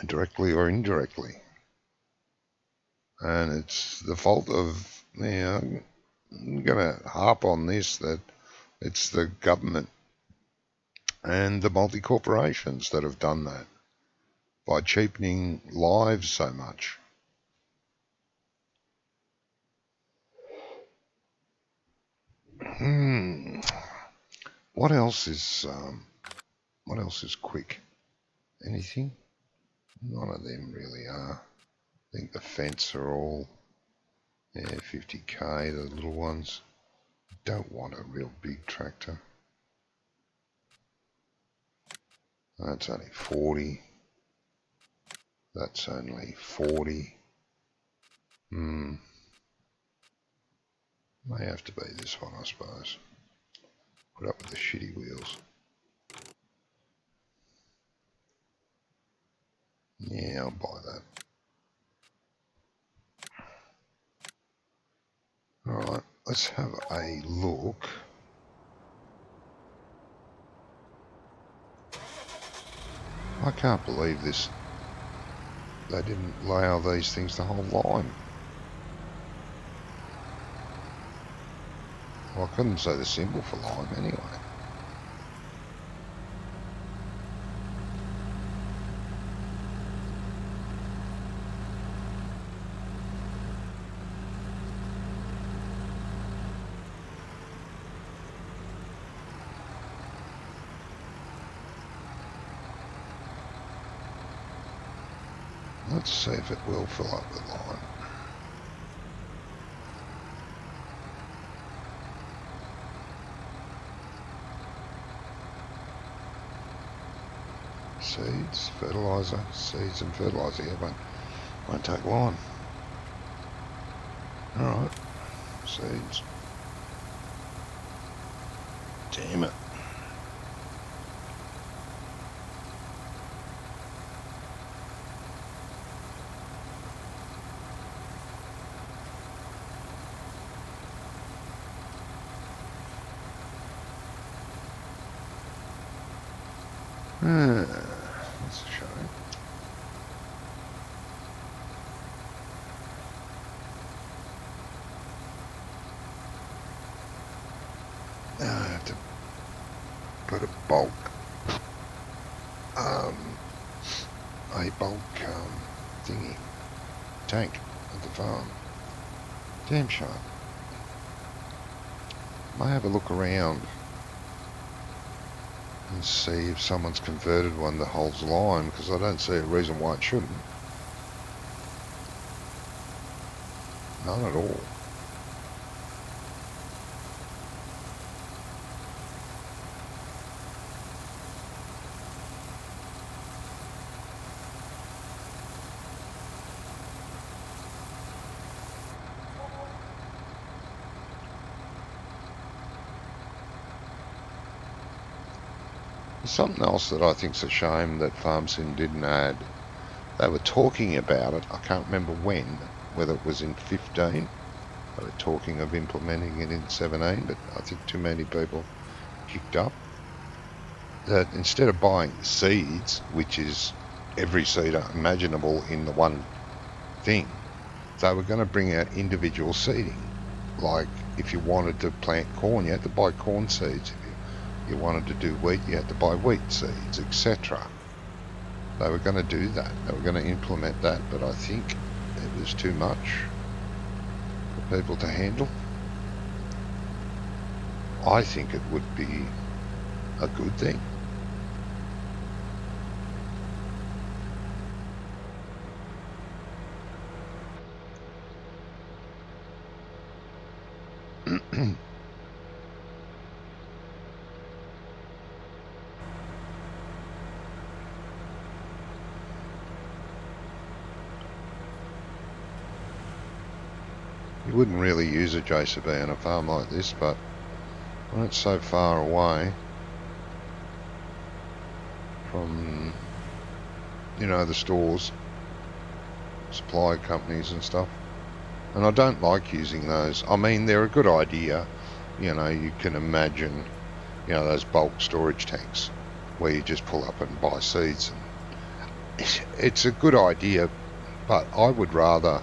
directly or indirectly. And it's the fault of, I'm going to harp on this, that it's the government and the multi-corporations that have done that by cheapening lives so much. What else is quick? Anything? None of them really are. I think the fence are all 50k, the little ones. Don't want a real big tractor. That's only 40. That's only 40. May have to be this one, I suppose. Put up with the shitty wheels. Yeah, I'll buy that. Alright, let's have a look. I can't believe this. They didn't allow these things the whole line. Well, I couldn't say the symbol for lime anyway. Let's see if it will fill up with lime. Seeds, fertiliser, seeds and fertiliser. Yeah, won't take long. Alright, seeds. Damn it. That's a shame. Now I have to put a bulk, thingy, tank at the farm. Damn shame. Might have a look around and see if someone's converted one that holds lime, because I don't see a reason why it shouldn't. None at all. There's something else that I think's a shame that FarmSim didn't add. They were talking about it, I can't remember when, whether it was in 15. They were talking of implementing it in 17, but I think too many people kicked up. That instead of buying seeds, which is every seed imaginable in the one thing, they were going to bring out individual seeding. Like if you wanted to plant corn, you had to buy corn seeds. If you wanted to do wheat, you had to buy wheat seeds, etc. They were going to do that. They were going to implement that, but I think it was too much for people to handle. I think it would be a good thing. You wouldn't really use a JCB on a farm like this, but when it's so far away from, you know, the stores, supply companies and stuff, and I don't like using those. I mean, they're a good idea. You know, you can imagine, you know, those bulk storage tanks where you just pull up and buy seeds. It's a good idea, but I would rather,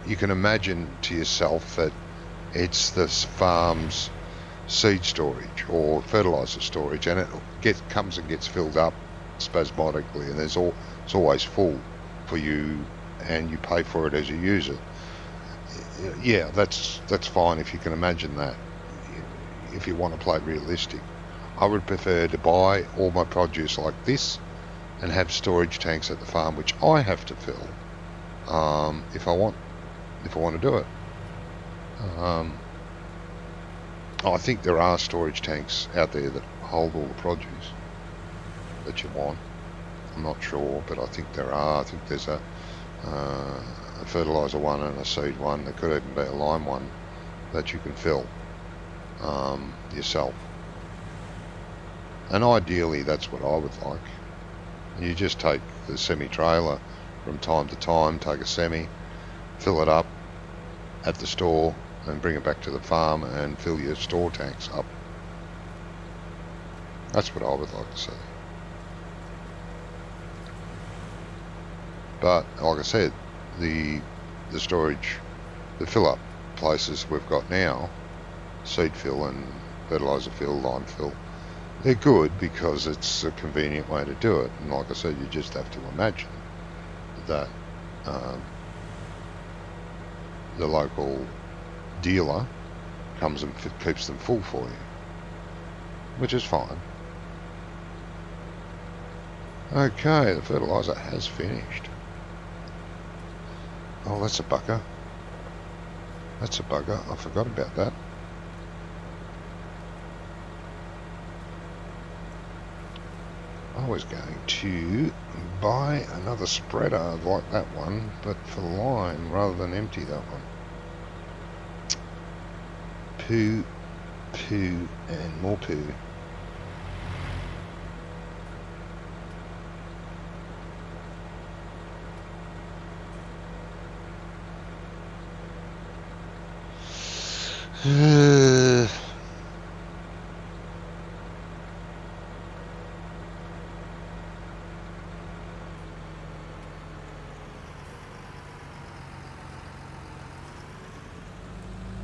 you can imagine to yourself that it's the farm's seed storage or fertilizer storage, and it comes and gets filled up spasmodically, and it's always full for you, and you pay for it as you use it. Yeah, that's fine if you can imagine that. If you want to play realistic, I would prefer to buy all my produce like this and have storage tanks at the farm, which I have to fill if I want to do it. I think there are storage tanks out there that hold all the produce that you want. I'm not sure, but I think there are. I think there's a fertilizer one and a seed one. There could even be a lime one that you can fill yourself. And ideally, that's what I would like. You just take the semi-trailer from time to time, take a semi, fill it up at the store, and bring it back to the farm and fill your store tanks up. That's what I would like to see. But like I said, the storage, the fill-up places we've got now, seed fill and fertilizer fill, lime fill, they're good because it's a convenient way to do it. And like I said, you just have to imagine that the local dealer comes and keeps them full for you, which is fine. Okay, the fertilizer has finished. Oh, that's a bugger. That's a bugger. I forgot about that. I was going to buy another spreader like that one, but for lime rather than empty that one. Poo, and more poo.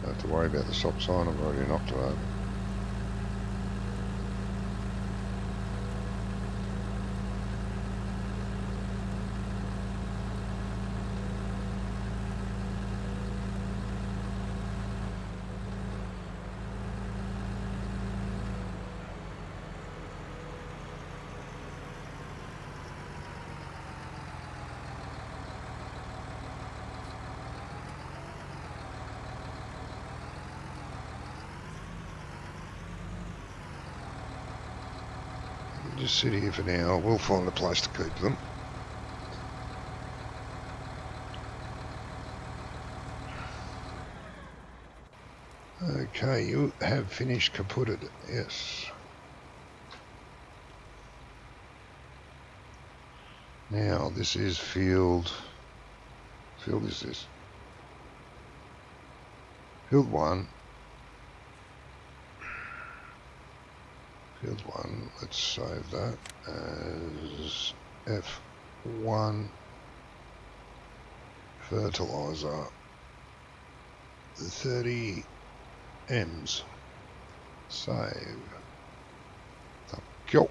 Don't have to worry about the stop sign, I've already knocked it over. Just sit here for now. We'll find a place to keep them. Okay, you have finished kaputted. Yes. Now this is field. Field is this? Field 1. Field 1, let's save that as F1 fertilizer 30 M's. Save. Thank you.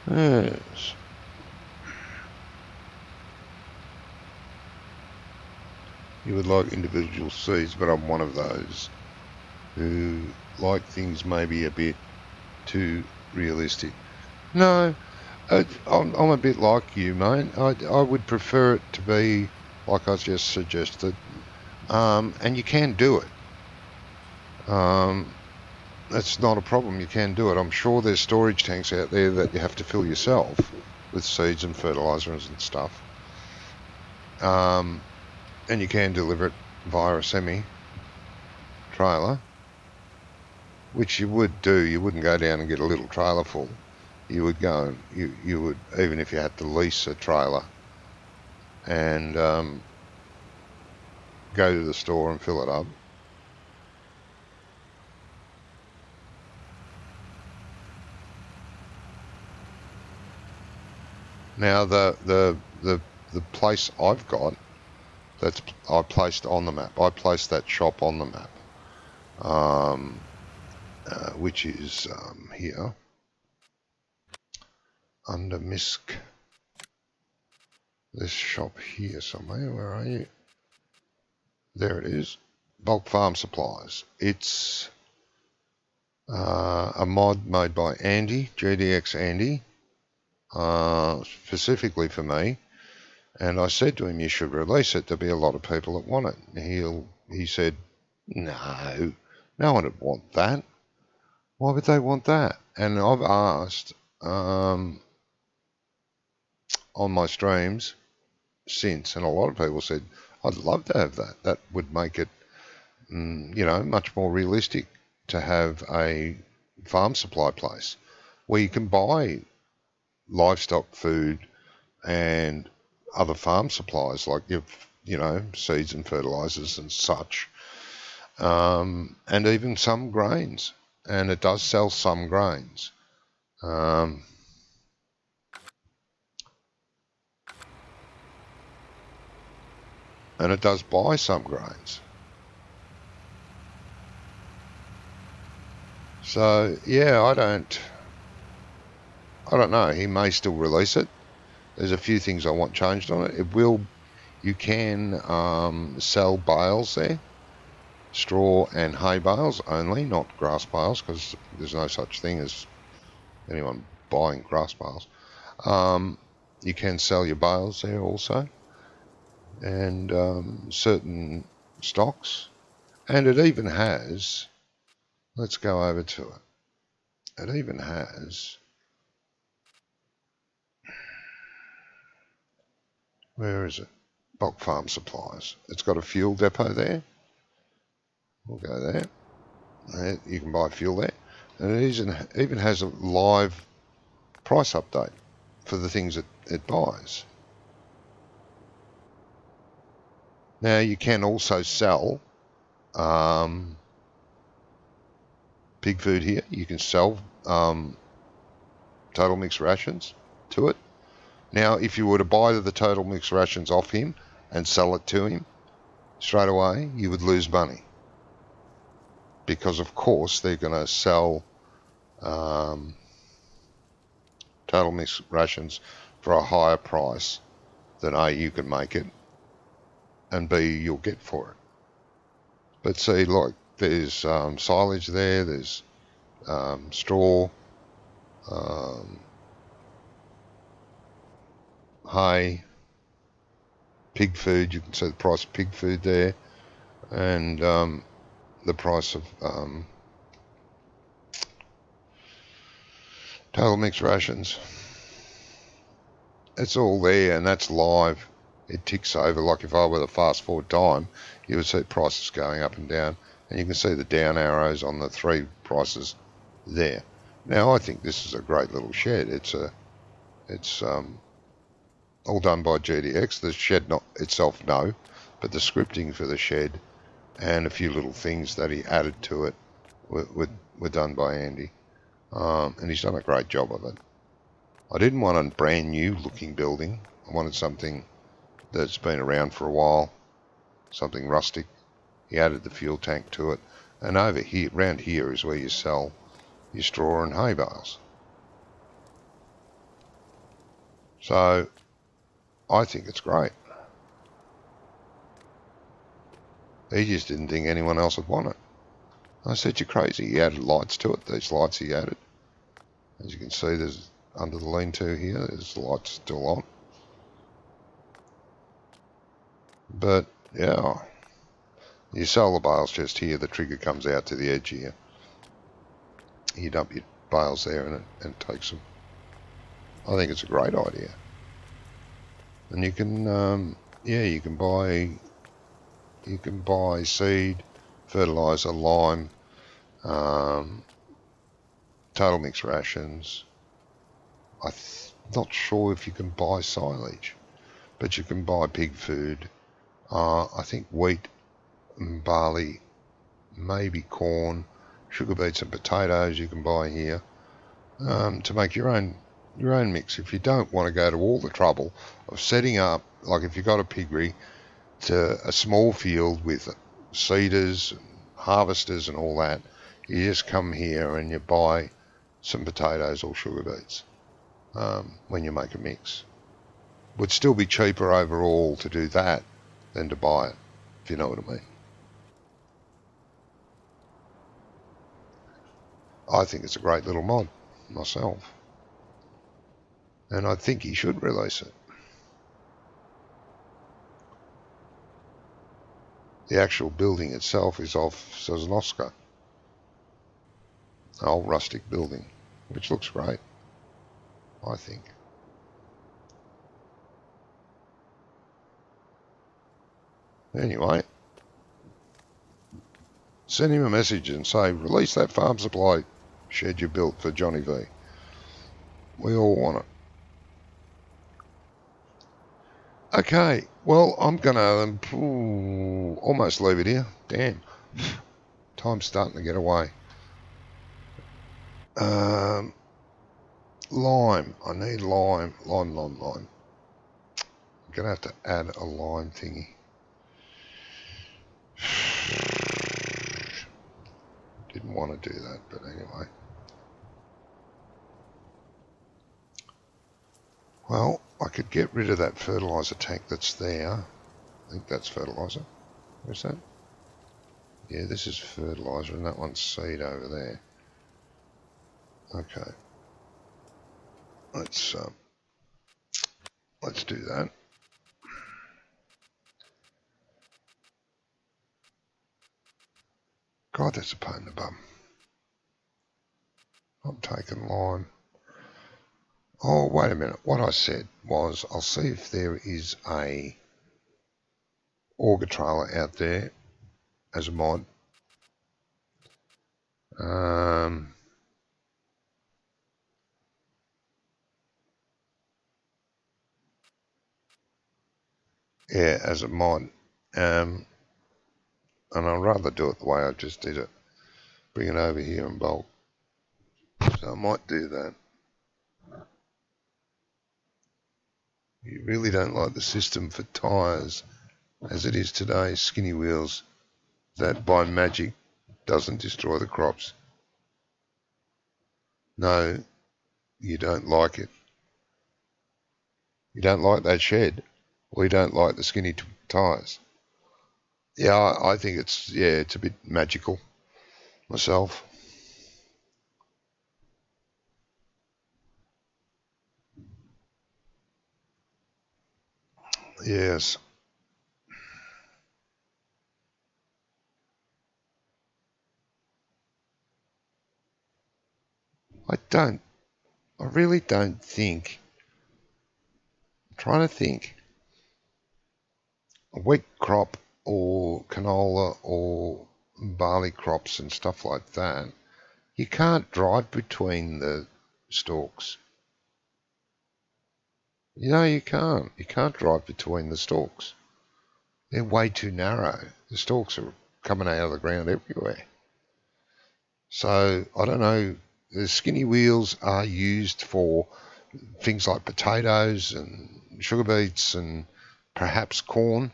Yes. You would like individual seeds, but I'm one of those who like things maybe a bit too realistic. No, I'm a bit like you, mate. I would prefer it to be like I just suggested, and you can do it. That's not a problem. You can do it. I'm sure there's storage tanks out there that you have to fill yourself with seeds and fertilizers and stuff. And you can deliver it via a semi-trailer, which you would do. You wouldn't go down and get a little trailer full. You would go and you would, even if you had to lease a trailer, and go to the store and fill it up. Now the place I've got, that's I placed on the map. I placed that shop on the map, which is here under MISC. This shop here somewhere. Where are you? There it is. Bulk Farm Supplies. It's a mod made by Andy, GDX Andy, specifically for me. And I said to him, you should release it. There'll be a lot of people that want it. He said, no one would want that. Why would they want that? And I've asked on my streams since, and a lot of people said, I'd love to have that. That would make it, much more realistic to have a farm supply place where you can buy livestock food and other farm supplies like seeds and fertilizers and such, and even some grains. And it does sell some grains. And it does buy some grains. So yeah, I don't know. He may still release it. There's a few things I want changed on it. You can sell bales there, straw and hay bales only, not grass bales, because there's no such thing as anyone buying grass bales. You can sell your bales there also, and certain stocks. And it even has, let's go over to it. It even has, where is it? Bulk Farm Supplies. It's got a fuel depot there. We'll go there. You can buy fuel there. And it even has a live price update for the things that it buys. Now you can also sell pig food here. You can sell total mixed rations to it. Now, if you were to buy the total mixed rations off him and sell it to him straight away, you would lose money. Because, of course, they're going to sell total mixed rations for a higher price than A, you can make it, and B, you'll get for it. But see, like, there's silage there, there's straw, hay, pig food. You can see the price of pig food there, and the price of total mixed rations. It's all there, and that's live. It ticks over. Like if I were to fast forward time, you would see prices going up and down, and you can see the down arrows on the three prices there. Now, I think this is a great little shed. It's all done by GDX. The shed not itself, no, but the scripting for the shed and a few little things that he added to it were done by Andy, and he's done a great job of it. I didn't want a brand new looking building. I wanted something that's been around for a while, something rustic. He added the fuel tank to it, and over here, around here, is where you sell your straw and hay bales. So I think it's great. He just didn't think anyone else would want it. I said, you're crazy. He added lights to it. These lights he added. As you can see, there's under the lean-to here, there's the lights still on. But, yeah, you sell the bales just here. The trigger comes out to the edge here. You dump your bales there and it takes them. I think it's a great idea. And you can, yeah, you can buy seed, fertilizer, lime, total mix rations. I'm not sure if you can buy silage, but you can buy pig food. I think wheat and barley, maybe corn, sugar beets and potatoes you can buy here to make your own mix. If you don't want to go to all the trouble of setting up, like if you've got a piggery, to a small field with seeders, and harvesters and all that, you just come here and you buy some potatoes or sugar beets when you make a mix. Would still be cheaper overall to do that than to buy it, if you know what I mean. I think it's a great little mod myself, and I think he should release it. The actual building itself is off Sosnoska, an old rustic building, which looks great, I think. Anyway, send him a message and say, release that farm supply shed you built for Johnny V. We all want it. Okay, well, I'm going to almost leave it here. Damn. Time's starting to get away. Lime. I need lime. Lime. I'm going to have to add a lime thingy. Didn't want to do that, but anyway. Well, I could get rid of that fertilizer tank that's there. I think that's fertilizer. Where's that? Yeah, this is fertilizer and that one's seed over there. Okay. Let's do that. God, that's a pain in the bum. I'm taking lime. Oh, wait a minute. What I said was I'll see if there is a auger trailer out there as a mod. Yeah, as a mod. And I'd rather do it the way I just did it. Bring it over here in bulk. So I might do that. You really don't like the system for tyres as it is today, skinny wheels, that by magic doesn't destroy the crops. No, you don't like it. You don't like that shed, or you don't like the skinny tyres. Yeah, I think it's a bit magical myself. Yes. I really don't think, I'm trying to think, a wheat crop or canola or barley crops and stuff like that, you can't drive between the stalks. You can't. You can't drive between the stalks. They're way too narrow. The stalks are coming out of the ground everywhere. So, I don't know, the skinny wheels are used for things like potatoes and sugar beets and perhaps corn,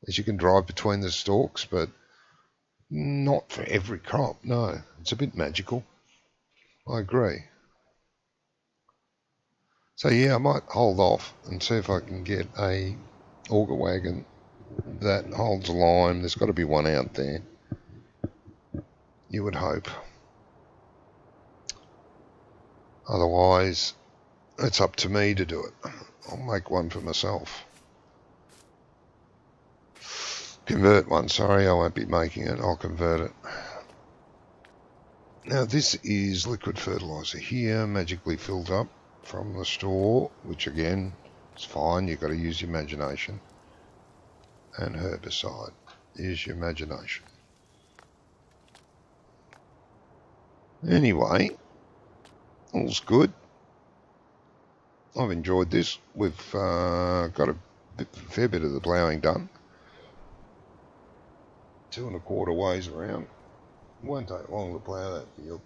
as you can drive between the stalks, but not for every crop, no. It's a bit magical. I agree. So yeah, I might hold off and see if I can get a auger wagon that holds lime. There's got to be one out there, you would hope. Otherwise, it's up to me to do it. I'll make one for myself. Convert one, sorry, I won't be making it, I'll convert it. Now this is liquid fertiliser here, magically filled up from the store, which again, is fine, you've got to use your imagination. And herbicide, use your imagination. Anyway, all's good. I've enjoyed this. We've got a fair bit of the ploughing done. 2¼ ways around. Won't take long to plough that field.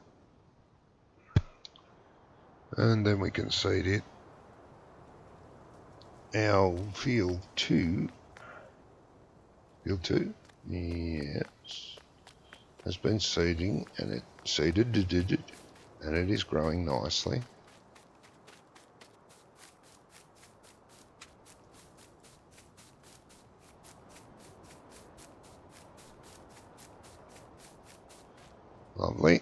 And then we can seed it. Our field 2, yes, has been seeding, and it seeded, and it is growing nicely. Lovely.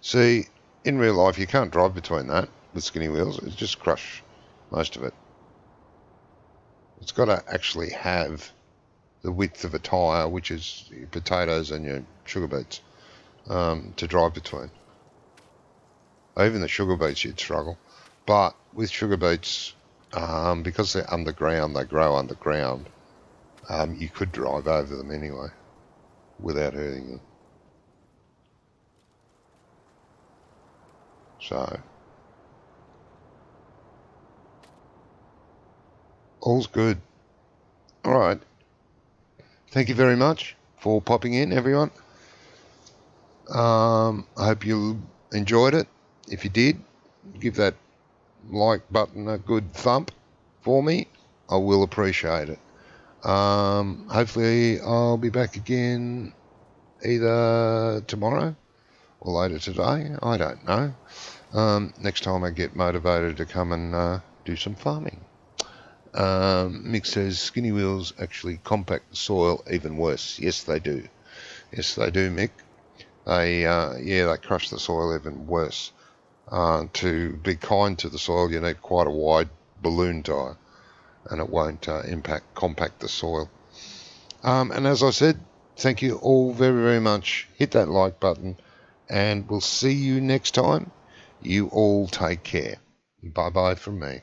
See, in real life you can't drive between that with skinny wheels. It's just crush most of it. It's got to actually have the width of a tyre, which is your potatoes and your sugar beets, to drive between. Even the sugar beets you'd struggle. But with sugar beets, because they're underground, they grow underground, you could drive over them anyway without hurting them. So, all's good. All right. Thank you very much for popping in, everyone. I hope you enjoyed it. If you did, give that like button a good thump for me. I will appreciate it. Hopefully I'll be back again either tomorrow or later today. I don't know. Next time I get motivated to come and do some farming. Mick says skinny wheels actually compact the soil even worse. Yes, they do. Yes, they do, Mick. They crush the soil even worse. To be kind to the soil, you need quite a wide balloon tyre, and it won't compact the soil. And as I said, thank you all very, very much. Hit that like button, and we'll see you next time. You all take care. Bye-bye from me.